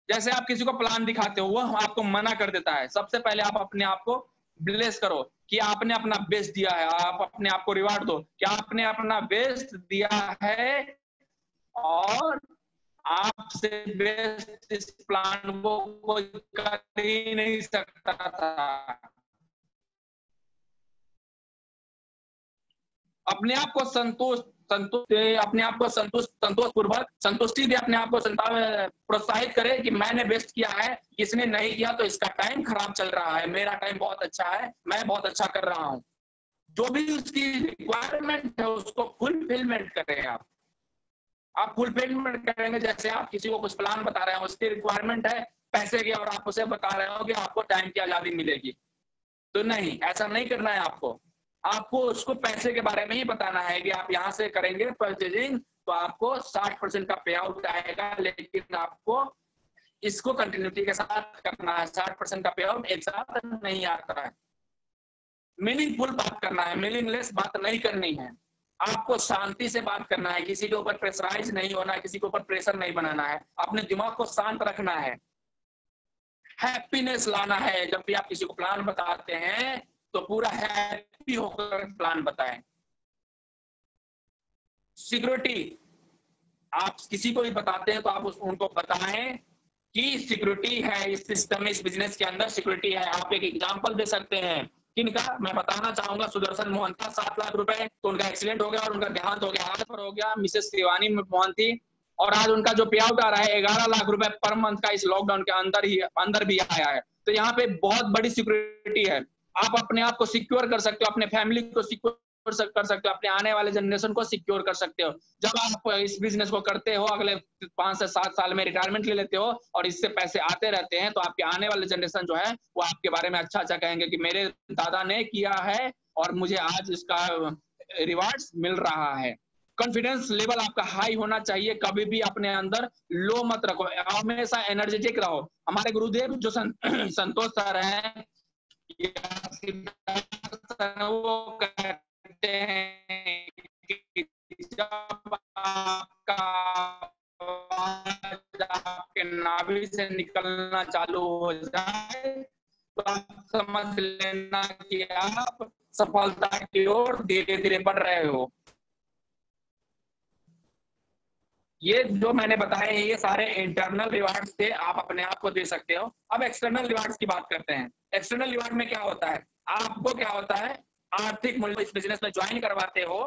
जैसे आप किसी को प्लान दिखाते हो, वह आपको मना कर देता है, सबसे पहले आप अपने आप को ब्लेस करो कि आपने अपना बेस्ट दिया है। आप अपने आप को रिवार्ड दो कि आपने अपना बेस्ट दिया है और आपसे बेस्ट इस प्लान को कोई कर ही नहीं सकता था। अपने आप को संतुष्टि दे, अपने आप को प्रोत्साहित करे कि मैंने बेस्ट किया है, किसने नहीं किया तो इसका टाइम खराब चल रहा है, मेरा टाइम बहुत अच्छा है, मैं बहुत अच्छा कर रहा हूं। जो भी उसकी रिक्वायरमेंट है उसको फुलफिलमेंट करें। आप फुलफिलमेंट करेंगे। जैसे आप किसी को कुछ प्लान बता रहे हो, उसकी रिक्वायरमेंट है पैसे की, और आप उसे बता रहे हो कि आपको टाइम की आजादी मिलेगी, तो नहीं, ऐसा नहीं करना है। आपको उसको पैसे के बारे में ही बताना है कि आप यहाँ से करेंगे परचेजिंग तो आपको 60% का पे आउट आएगा, लेकिन आपको इसको कंटिन्यूटी के साथ करना है। 60% का पे आउट एक साथ नहीं आता है। मीनिंगफुल बात करना है, मीनिंगलेस बात नहीं करनी है। आपको शांति से बात करना है, किसी के ऊपर प्रेशराइज नहीं होना है, किसी के ऊपर प्रेशर नहीं बनाना है, अपने दिमाग को शांत रखना है, हैप्पीनेस लाना है। जब भी आप किसी को प्लान बताते हैं तो पूरा हैप्पी होकर प्लान बताएं। सिक्योरिटी, आप किसी को भी बताते हैं तो आप उनको बताएं कि सिक्योरिटी है इस सिस्टम में, इस बिजनेस के अंदर सिक्योरिटी है। आप एक एग्जांपल दे सकते हैं। किनका मैं बताना चाहूंगा, सुदर्शन मोहन था, 7 लाख रुपए, तो उनका एक्सीडेंट हो गया और उनका देहांत हो गया, हाथ पर हो गया। मिसेस शिवानी मोहन थी, और आज उनका जो पे आउट आ रहा है 11 लाख रुपए पर मंथ का, इस लॉकडाउन के अंदर भी आया है। तो यहाँ पे बहुत बड़ी सिक्योरिटी है। आप अपने आप को सिक्योर कर सकते हो, अपने फैमिली को सिक्योर कर सकते हो, अपने आने वाले जनरेशन को सिक्योर कर सकते हो। जब आप इस बिजनेस को करते हो, अगले 5 से 7 साल में रिटायरमेंट ले लेते हो और इससे पैसे आते रहते हैं, तो आपके आने वाले जनरेशन जो है वो आपके बारे में अच्छा अच्छा कहेंगे कि मेरे दादा ने किया है और मुझे आज इसका रिवार्ड्स मिल रहा है। कॉन्फिडेंस लेवल आपका हाई होना चाहिए। कभी भी अपने अंदर लो मत रखो, हमेशा एनर्जेटिक रहो। हमारे गुरुदेव जो संतोष सर हैं, वो कहते हैं कि जब आपका आपके नाभि से निकलना चालू हो जाए तो आप समझ लेना कि आप सफलता की ओर धीरे धीरे बढ़ रहे हो। ये जो मैंने बताया है ये सारे इंटरनल रिवार्ड्स थे, आप अपने आप को दे सकते हो। अब एक्सटर्नल रिवार्ड्स की बात करते हैं। एक्सटर्नल रिवार्ड में क्या होता है, आपको क्या होता है, आर्थिक मूल्य। इस बिजनेस में ज्वाइन करवाते हो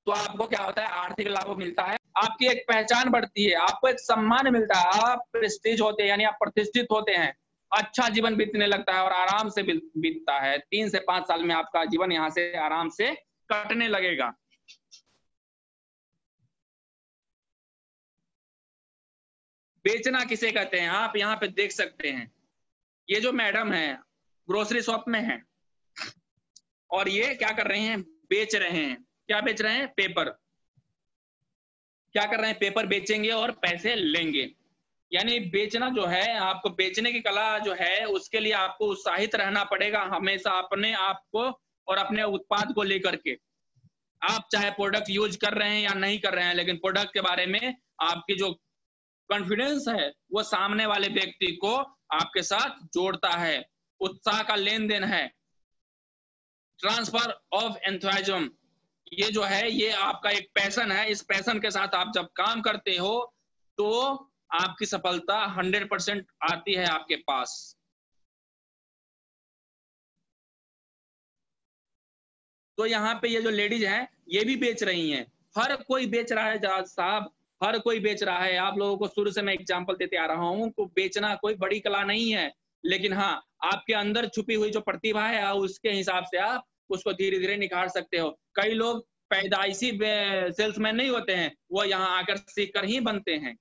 तो आपको क्या होता है, आर्थिक लाभ मिलता है, आपकी एक पहचान बढ़ती है, आपको एक सम्मान मिलता है, आप प्रेस्टीज होते हैं, यानी आप प्रतिष्ठित होते हैं। अच्छा जीवन बीतने लगता है और आराम से बीतता है। 3 से 5 साल में आपका जीवन यहाँ से आराम से कटने लगेगा। बेचना किसे कहते हैं, आप यहाँ पे देख सकते हैं। ये जो मैडम है ग्रोसरी शॉप में है और ये क्या कर रहे हैं, बेच रहे हैं। क्या बेच रहे हैं, पेपर। क्या कर रहे हैं, पेपर बेचेंगे और पैसे लेंगे। यानी बेचना जो है, आपको बेचने की कला जो है उसके लिए आपको उत्साहित रहना पड़ेगा हमेशा अपने आप को और अपने उत्पाद को लेकर के। आप चाहे प्रोडक्ट यूज कर रहे हैं या नहीं कर रहे हैं, लेकिन प्रोडक्ट के बारे में आपकी जो कॉन्फिडेंस है वो सामने वाले व्यक्ति को आपके साथ जोड़ता है। उत्साह का लेन देन है। ट्रांसफर ऑफ एंथुसियाज्म, ये जो है ये आपका एक पैशन है। इस पैशन के साथ आप जब काम करते हो तो आपकी सफलता 100% आती है आपके पास। तो यहाँ पे ये जो लेडीज हैं ये भी बेच रही हैं, हर कोई बेच रहा है साहब, हर कोई बेच रहा है। आप लोगों को शुरू से मैं एग्जांपल देते आ रहा हूँ को बेचना कोई बड़ी कला नहीं है, लेकिन हाँ आपके अंदर छुपी हुई जो प्रतिभा है उसके हिसाब से आप उसको धीरे धीरे निखार सकते हो। कई लोग पैदाइशी सेल्समैन नहीं होते हैं, वो यहाँ आकर सीख कर ही बनते हैं।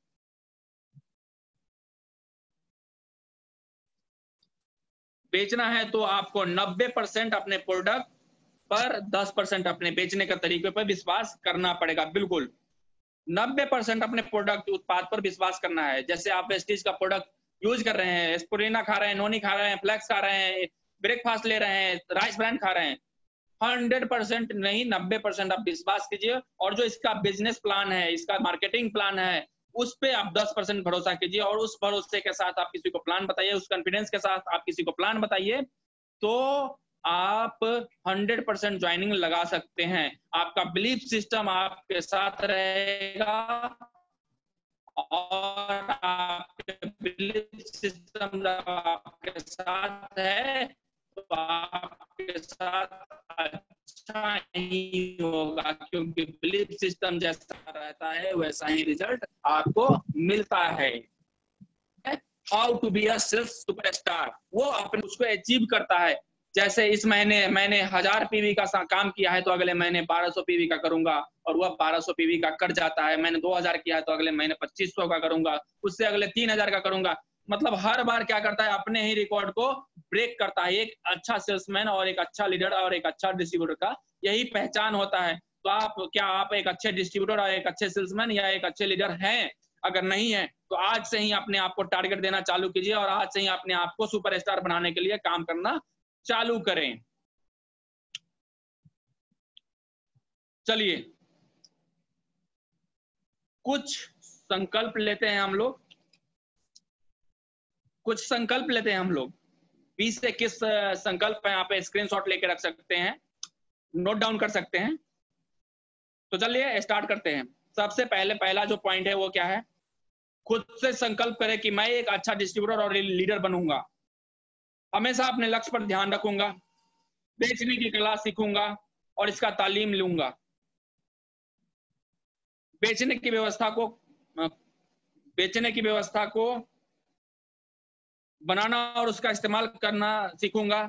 बेचना है तो आपको 90% अपने प्रोडक्ट पर 10% अपने बेचने के तरीके पर विश्वास करना पड़ेगा। बिल्कुल 90% अपने प्रोडक्ट उत्पाद पर विश्वास करना है। जैसे आप वेस्टीज का प्रोडक्ट यूज कर रहे हैं, एस्पिरिना खा रहे हैं, नोनी खा रहे हैं, फ्लेक्स खा रहे हैं, ब्रेकफास्ट ले रहे हैं, राइस ब्रांड खा रहे हैं, 100% नहीं 90% आप विश्वास कीजिए। और जो इसका बिजनेस प्लान है, इसका मार्केटिंग प्लान है, उस पे आप 10% भरोसा कीजिए और उस भरोसे के साथ आप किसी को प्लान बताइए, उस कॉन्फिडेंस के साथ आप किसी को प्लान बताइए, तो आप 100% ज्वाइनिंग लगा सकते हैं। आपका बिलीफ सिस्टम आपके साथ रहेगा और आपके बिलीफ सिस्टम जब आपके साथ है तो आपके साथ अच्छा ही होगा, क्योंकि बिलीफ सिस्टम जैसा रहता है वैसा ही रिजल्ट आपको मिलता है। How to be a sales superstar, वो अपने उसको अचीव करता है। जैसे इस महीने मैंने 1000 पीवी का काम किया है तो अगले महीने 1200 पीवी का करूंगा, और वह 1200 पीवी का कर जाता है। मैंने 2000 किया है तो अगले महीने 2500 का करूंगा, उससे अगले 3000 का करूंगा। मतलब हर बार क्या करता है, अपने ही रिकॉर्ड को ब्रेक करता है। एक अच्छा सेल्समैन और एक अच्छा लीडर और एक अच्छा डिस्ट्रीब्यूटर का यही पहचान होता है। तो आप एक अच्छे डिस्ट्रीब्यूटर और एक अच्छे सेल्समैन या एक अच्छे लीडर हैं? अगर नहीं है तो आज से ही अपने आप को टारगेट देना चालू कीजिए और आज से ही अपने आप को सुपरस्टार बनाने के लिए काम करना चालू करें। चलिए कुछ संकल्प लेते हैं हम लोग, कुछ संकल्प लेते हैं हम लोग। 20 से 21 संकल्प यहाँ पे स्क्रीनशॉट लेके रख सकते हैं, नोट डाउन कर सकते हैं। तो चलिए स्टार्ट करते हैं। सबसे पहला जो पॉइंट है वो क्या है, खुद से संकल्प करें कि मैं एक अच्छा डिस्ट्रीब्यूटर और लीडर बनूंगा। हमेशा अपने लक्ष्य पर ध्यान रखूंगा, बेचने की कला सीखूंगा और इसका तालीम लूंगा। बेचने की व्यवस्था को बनाना और उसका इस्तेमाल करना सीखूंगा।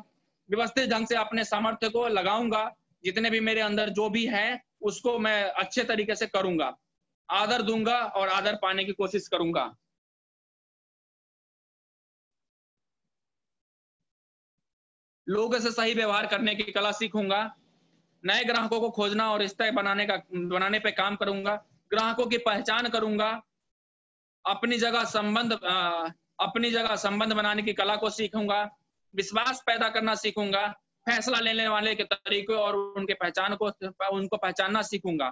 व्यवस्थित ढंग से अपने सामर्थ्य को लगाऊंगा, जितने भी मेरे अंदर जो भी है उसको मैं अच्छे तरीके से करूंगा। आदर दूंगा और आदर पाने की कोशिश करूंगा। लोगों से सही व्यवहार करने की कला सीखूंगा। नए ग्राहकों को खोजना और रिश्ते बनाने पे काम करूंगा। ग्राहकों की पहचान करूंगा। अपनी जगह संबंध बनाने की कला को सीखूंगा। विश्वास पैदा करना सीखूंगा। फैसला लेने वाले के तरीके और उनको पहचानना सीखूंगा।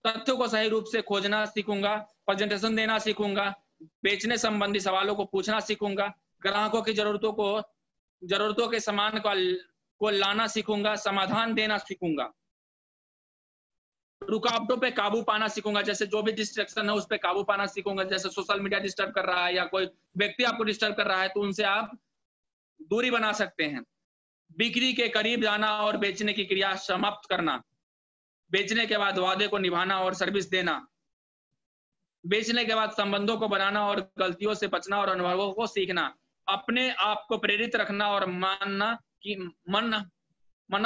तथ्यों को सही रूप से खोजना सीखूंगा। प्रेजेंटेशन देना सीखूंगा। बेचने संबंधी सवालों को पूछना सीखूंगा। ग्राहकों की जरूरतों के सामान को लाना सीखूंगा। समाधान देना सीखूंगा। रुकावटों पे काबू पाना सीखूंगा। जैसे जो भी डिस्ट्रैक्शन है उस पे काबू पाना सीखूंगा। जैसे सोशल मीडिया डिस्टर्ब कर रहा है या कोई व्यक्ति आपको डिस्टर्ब कर रहा है तो उनसे आप दूरी बना सकते हैं। बिक्री के करीब जाना और बेचने की क्रिया समाप्त करना। बेचने के बाद वादे को निभाना और सर्विस देना। बेचने के बाद संबंधों को बनाना और गलतियों से बचना और अनुभवों को सीखना। अपने आप को प्रेरित रखना और मना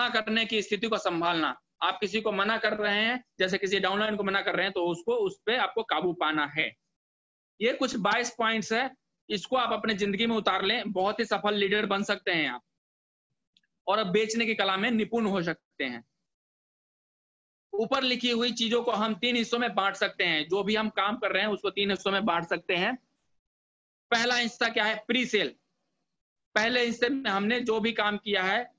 करने की स्थिति को संभालना। आप किसी को मना कर रहे हैं, जैसे किसी डाउनलाइन को मना कर रहे हैं, तो उस पे आपको काबू पाना है। ये कुछ 22 पॉइंट्स है, इसको आप अपने जिंदगी में उतार लें, बहुत ही सफल लीडर बन सकते हैं आप और अब बेचने की कला में निपुण हो सकते हैं। ऊपर लिखी हुई चीजों को हम 3 हिस्सों में बांट सकते हैं। जो भी हम काम कर रहे हैं उसको 3 हिस्सों में बांट सकते हैं। पहला हिस्सा क्या है? Pre sale. पहले हिस्से में हमने जो भी काम किया है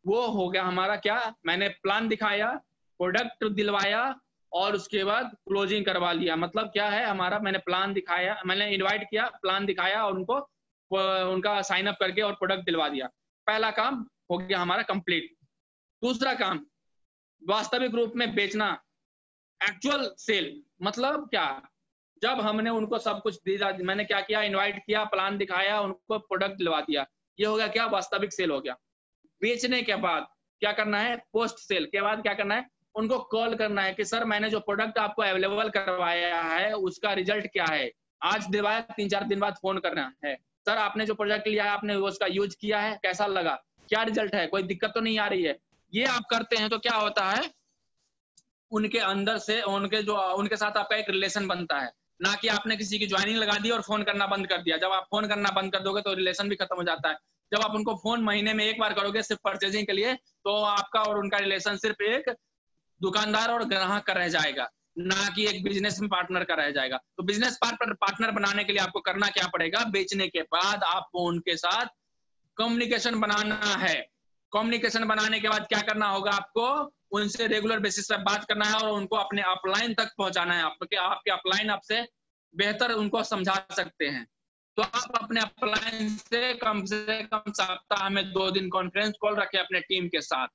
वो हो गया हमारा क्या, मैंने प्लान दिखाया, प्रोडक्ट दिलवाया और उसके बाद क्लोजिंग करवा लिया। मतलब क्या है हमारा, मैंने प्लान दिखाया, मैंने इनवाइट किया, प्लान दिखाया और उनको उनका साइन अप करके और प्रोडक्ट दिलवा दिया। पहला काम हो गया हमारा कंप्लीट। दूसरा काम वास्तविक रूप में बेचना, एक्चुअल सेल। मतलब क्या, जब हमने उनको सब कुछ दिया, मैंने क्या किया, इनवाइट किया, प्लान दिखाया, उनको प्रोडक्ट दिलवा दिया, ये हो गया क्या, वास्तविक सेल हो गया। बेचने के बाद क्या करना है, पोस्ट सेल के बाद क्या करना है, उनको कॉल करना है कि सर मैंने जो प्रोडक्ट आपको अवेलेबल करवाया है उसका रिजल्ट क्या है। आज दिलवाया, 3-4 दिन बाद फोन करना है, सर आपने जो प्रोडक्ट लिया है आपने उसका यूज किया है, कैसा लगा, क्या रिजल्ट है, कोई दिक्कत तो नहीं आ रही है। ये आप करते हैं तो क्या होता है, उनके अंदर से उनके साथ आपका एक रिलेशन बनता है। ना कि आपने किसी की ज्वाइनिंग लगा दी और फोन करना बंद कर दिया। जब आप फोन करना बंद कर दोगे तो रिलेशन भी खत्म हो जाता है। जब आप उनको फोन महीने में एक बार करोगे सिर्फ परचेजिंग के लिए, तो आपका और उनका रिलेशन सिर्फ एक दुकानदार और ग्राहक का रह जाएगा, ना कि एक बिजनेस में पार्टनर का रह जाएगा। तो बिजनेस पार्टनर बनाने के लिए आपको करना क्या पड़ेगा, बेचने के बाद आपको उनके साथ कम्युनिकेशन बनाना है। कम्युनिकेशन बनाने के बाद क्या करना होगा, आपको उनसे रेगुलर बेसिस पर बात करना है और उनको अपने अपलाइन तक पहुंचाना है। आपके अपलाइन आपसे बेहतर उनको समझा सकते हैं। तो आप अपने अपलाइन से कम सप्ताह में 2 दिन कॉन्फ्रेंस कॉल रखें अपने टीम के साथ।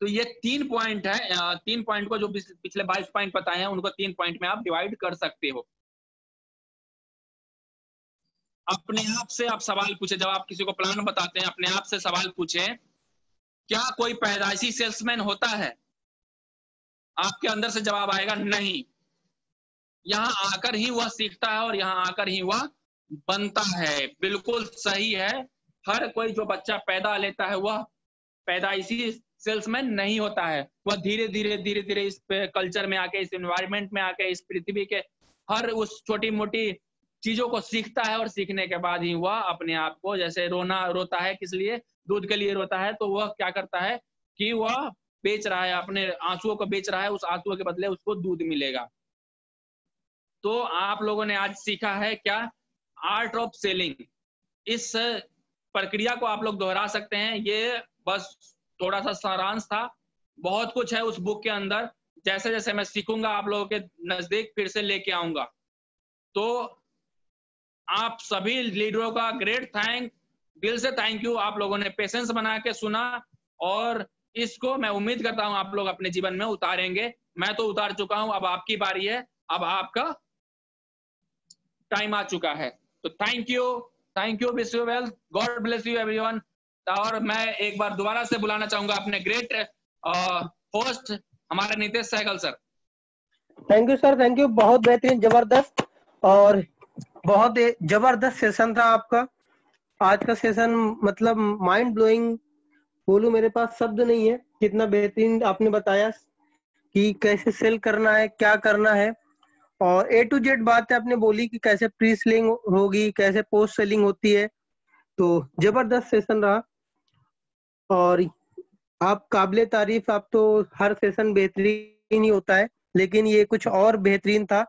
तो ये 3 पॉइंट है। 3 पॉइंट को जो पिछले 22 पॉइंट बताए हैं उनको 3 पॉइंट में आप डिवाइड कर सकते हो। अपने आप से आप सवाल पूछे, जब आप किसी को प्लान बताते हैं अपने आप से सवाल पूछे, क्या कोई पैदाइशी सेल्समैन होता है? आपके अंदर से जवाब आएगा नहीं। यहाँ आकर ही वह सीखता है और यहाँ आकर ही वह बनता है। बिल्कुल सही है। हर कोई जो बच्चा पैदा लेता है वह पैदाइशी सेल्समैन नहीं होता है। वह धीरे धीरे इस कल्चर में आके, इस एनवायरनमेंट में आके, इस पृथ्वी के हर उस छोटी मोटी चीजों को सीखता है और सीखने के बाद ही वह अपने आप को, जैसे रोता है किस लिए, दूध के लिए रोता है, तो वह क्या करता है कि वह बेच रहा है, अपने आंसुओं को बेच रहा है, उस आंसुओं के बदले उसको दूध मिलेगा। तो आप लोगों ने आज सीखा है क्या, आर्ट ऑफ सेलिंग। इस प्रक्रिया को आप लोग दोहरा सकते हैं। ये बस थोड़ा सा सारांश था, बहुत कुछ है उस बुक के अंदर। जैसे जैसे मैं सीखूंगा आप लोगों के नजदीक फिर से लेके आऊंगा। तो आप सभी लीडरों का दिल से थैंक यू। आप लोगों ने पेशेंस बना के सुना और इसको मैं उम्मीद करता हूं आप लोग अपने जीवन में उतारेंगे। मैं तो उतार चुका हूं, अब आपकी बारी है, अब आपका टाइम आ चुका है। तो thank you, wish you well, God bless you everyone. और मैं एक बार दोबारा से बुलाना चाहूंगा अपने ग्रेट होस्ट हमारे Nitesh Sehgal sir. Thank you sir, thank you. बहुत बेहतरीन, जबरदस्त और बहुत जबरदस्त सेशन था आपका आज का सेशन। मतलब माइंड ब्लोइंग बोलूं, मेरे पास शब्द नहीं है, कितना बेहतरीन आपने बताया कि कैसे सेल करना है, क्या करना है। और A to Z बात है आपने बोली कि कैसे प्री सेलिंग होगी, कैसे पोस्ट सेलिंग होती है। तो जबरदस्त सेशन रहा और आप काबिले तारीफ। आप तो हर सेशन बेहतरीन ही होता है, लेकिन ये कुछ और बेहतरीन था।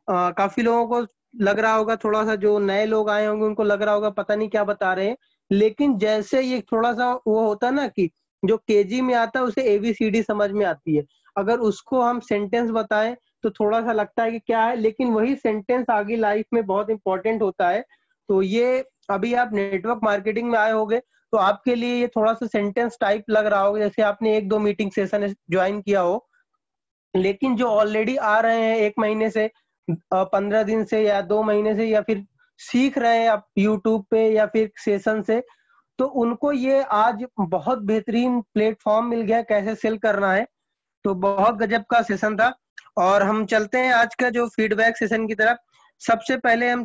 काफी लोगों को लग रहा होगा, थोड़ा सा जो नए लोग आए होंगे उनको लग रहा होगा पता नहीं क्या बता रहे हैं, लेकिन जैसे ये थोड़ा सा वो होता ना कि जो केजी में आता है उसे ABCD समझ में आती है, अगर उसको हम सेंटेंस बताएं तो थोड़ा सा लगता है कि क्या है, लेकिन वही सेंटेंस आगे लाइफ में बहुत इंपॉर्टेंट होता है। तो ये अभी आप नेटवर्क मार्केटिंग में आए होंगे तो आपके लिए ये थोड़ा सा सेंटेंस टाइप लग रहा होगा, जैसे आपने 1-2 मीटिंग सेशन ज्वाइन किया हो। लेकिन जो ऑलरेडी आ रहे हैं 1 महीने से, 15 दिन से या 2 महीने से, या फिर सीख रहे हैं आप यूट्यूब पे या फिर सेशन से, तो उनको ये आज बहुत बेहतरीन प्लेटफॉर्म मिल गया कैसे सेल करना है। तो बहुत गजब का सेशन था और हम चलते हैं आज का जो फीडबैक सेशन की तरफ। सबसे पहले हम